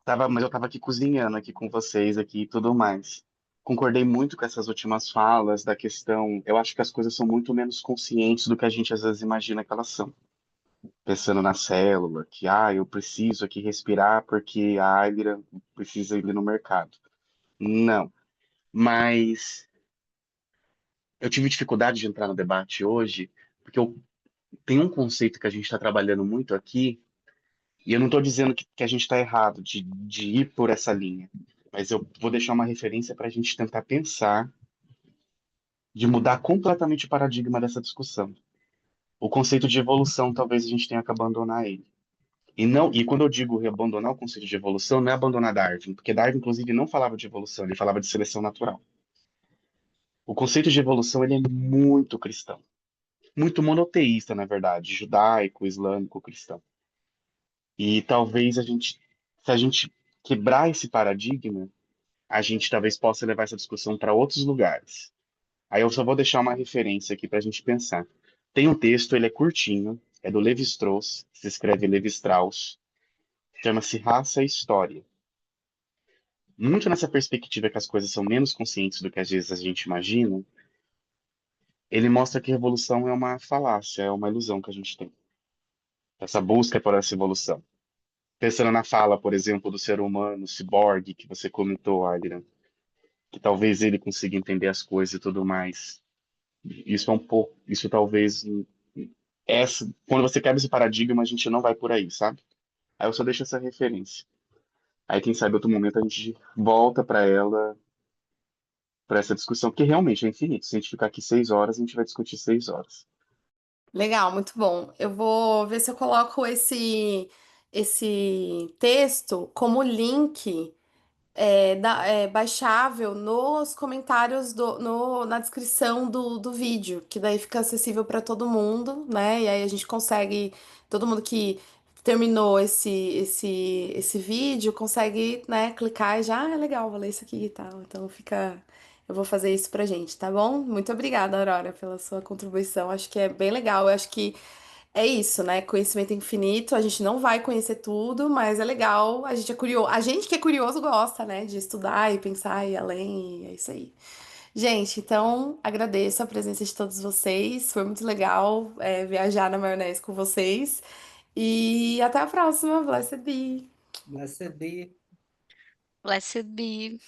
mas eu estava aqui cozinhando aqui com vocês aqui e tudo mais. Concordei muito com essas últimas falas da questão. Eu acho que as coisas são muito menos conscientes do que a gente às vezes imagina que elas são. Pensando na célula, que eu preciso aqui respirar porque a Agra precisa ir no mercado. Não. Mas eu tive dificuldade de entrar no debate hoje, porque tem um conceito que a gente está trabalhando muito aqui. E eu não estou dizendo que a gente está errado de ir por essa linha, mas eu vou deixar uma referência para a gente tentar pensar de mudar completamente o paradigma dessa discussão. O conceito de evolução, talvez a gente tenha que abandonar ele. E quando eu digo abandonar o conceito de evolução, não é abandonar Darwin, porque Darwin, inclusive, não falava de evolução, ele falava de seleção natural. O conceito de evolução, ele é muito cristão, muito monoteísta, na verdade, judaico, islâmico, cristão. E talvez se a gente quebrar esse paradigma, a gente talvez possa levar essa discussão para outros lugares. Aí eu só vou deixar uma referência aqui para a gente pensar. Tem um texto, ele é curtinho, é do Levi Strauss, se escreve Levi Strauss, chama-se Raça e História. Muito nessa perspectiva que as coisas são menos conscientes do que às vezes a gente imagina, ele mostra que a evolução é uma falácia, é uma ilusão que a gente tem. Essa busca por essa evolução. Pensando na fala, por exemplo, do ser humano, ciborgue, que você comentou, Adrian, que talvez ele consiga entender as coisas e tudo mais. Isso é um pouco, isso talvez quando você quebra esse paradigma, a gente não vai por aí, sabe? Aí eu só deixo essa referência. Aí quem sabe outro momento a gente volta para essa discussão, que realmente é infinito. Se a gente ficar aqui 6 horas, a gente vai discutir 6 horas. Legal, muito bom. Eu vou ver se eu coloco esse texto como link baixável nos comentários na descrição do vídeo, que daí fica acessível para todo mundo, né? E aí a gente consegue, todo mundo que terminou esse vídeo consegue, né, clicar e já, é legal, vou ler isso aqui e tal. Então fica. Eu vou fazer isso pra gente, tá bom? Muito obrigada, Aurora, pela sua contribuição. Acho que é bem legal. Eu acho que é isso, né? Conhecimento infinito. A gente não vai conhecer tudo, mas é legal. A gente é curioso. A gente que é curioso gosta, né? De estudar e pensar e ir além. E é isso aí. Gente, então agradeço a presença de todos vocês. Foi muito legal, viajar na maionese com vocês. E até a próxima. Blessed be. Blessed be. Blessed be.